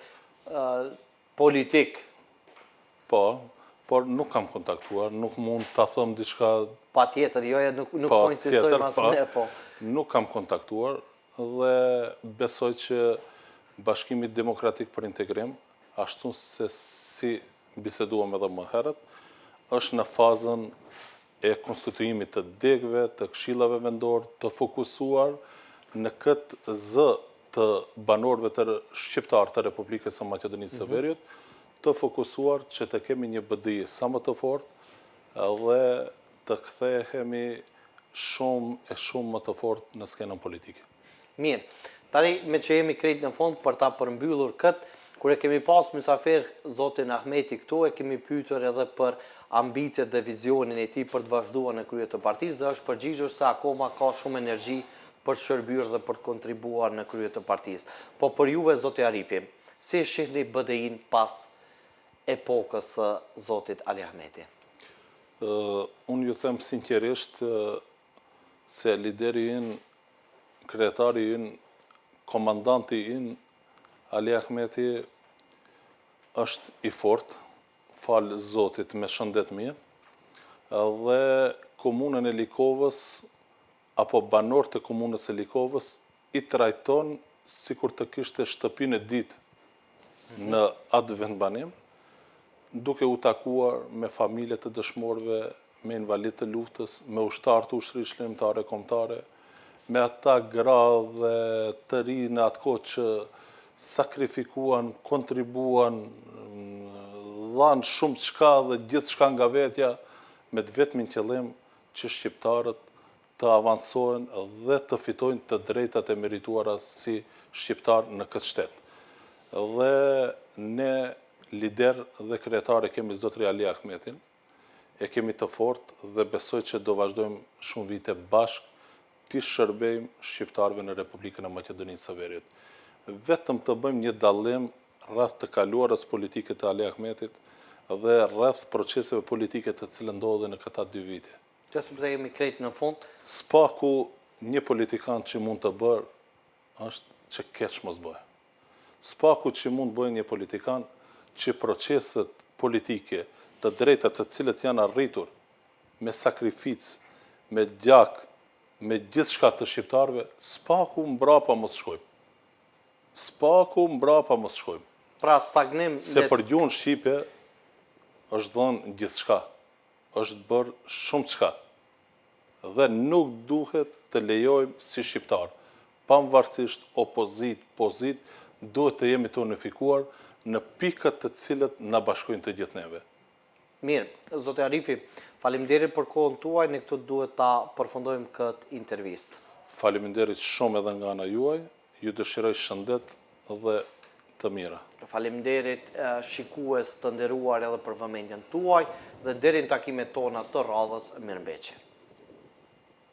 politik. Po, por nuk kam kontaktuar, nuk mund ta them diçka. Patjetër, nuk po insistojmë asnjë, po. Nuk kam kontaktuar dhe besoj që Bashkimi Demokratik për Integrim, ashtu se si biseduam edhe më herët, është në fazën e konstituimit të degëve, të këshillave vendor, të fokusuar në këtë zë të banorëve të shqiptar të Republikës së Maqedonisë së Veriut, të fokusuar që të kemi një BDI sa më të fortë dhe të kthehemi shumë më të fortë në skenën politike. Mirë. Tani me që jemi krejt në fund për ta përmbyllur këtë, kur e kemi pas mysafir zotin Ahmeti këtu, e kemi pyetur edhe për ambicet dhe vizionin e tij për të vazhduar në krye të partisë dhe është përgjigjur se akoma ka shumë energji për të shërbyer dhe për të kontribuar në krye të partisë. Po për juve, zoti Arifi, si shihni BDI-n pas epokës së zotit Ali Ahmeti? Unë ju them sinqerisht se lideri ynë, kryetari ynë, komandanti ynë, Ali Ahmeti është i fortë, falë Zotit me shëndet mirë, dhe komunën e Likovës, apo banor të komunës e Likovës, i trajton sikur të kishte shtëpinë e ditë në atë vendbanim, duke u takuar me familje të dëshmorëve, me invalid të luftës, me ushtarë të ushtrisë shërbimtare kombëtare, me ata gra dhe të ri në atë kohë që sakrifikuan, kontribuan, dhanë shumë çka dhe gjithë shka nga vetja, me të vetmin qëllim që shqiptarët të avansojnë dhe të fitojnë të drejtat e merituara si shqiptar në këtë shtetë. Dhe ne lider dhe kryetare kemi zotri Ali Ahmetin, e kemi të fortë dhe besoj që do vazhdojmë shumë vite bashkë të shërbejmë shqiptarëve në Republikën e Maqedonisë së Veriut. Vetëm të bëjmë një dallim rreth të kaluarës politike të Ali Ahmetit dhe rreth proceseve politike të cilën ndodhin në këta 2 vite. Që sepse jemi krejt në fund. Spaku një politikan që mund të bërë është që keq mos bëjë. Spaku që mund bëjë një politikan që proceset politike të drejta të cilët janë arritur me sakrificë, me gjak, me gjithë shka të shqiptarve, spaku mbrapa mos shkojmë. Spaku mbrapa mos shkojmë. Pra stagnim... Se për gjuhën shqipe është dhënë gjithë shka, është bërë shumë çka. Dhe nuk duhet të lejojmë si shqiptar, pavarësisht opozit, pozit, duhet të jemi të unifikuar në pikat të cilët na bashkojnë të gjithë neve. Mirë, zote Arifi, faleminderit për kohën tuaj, ne këtu duhet ta përfundojmë këtë intervistë. Faleminderit shumë edhe nga ana juaj, ju dëshiroj shëndet dhe të mira. Faleminderit shikues të nderuar edhe për vëmendjen tuaj dhe deri në takimet tona të radhës, mirëmbëjtje.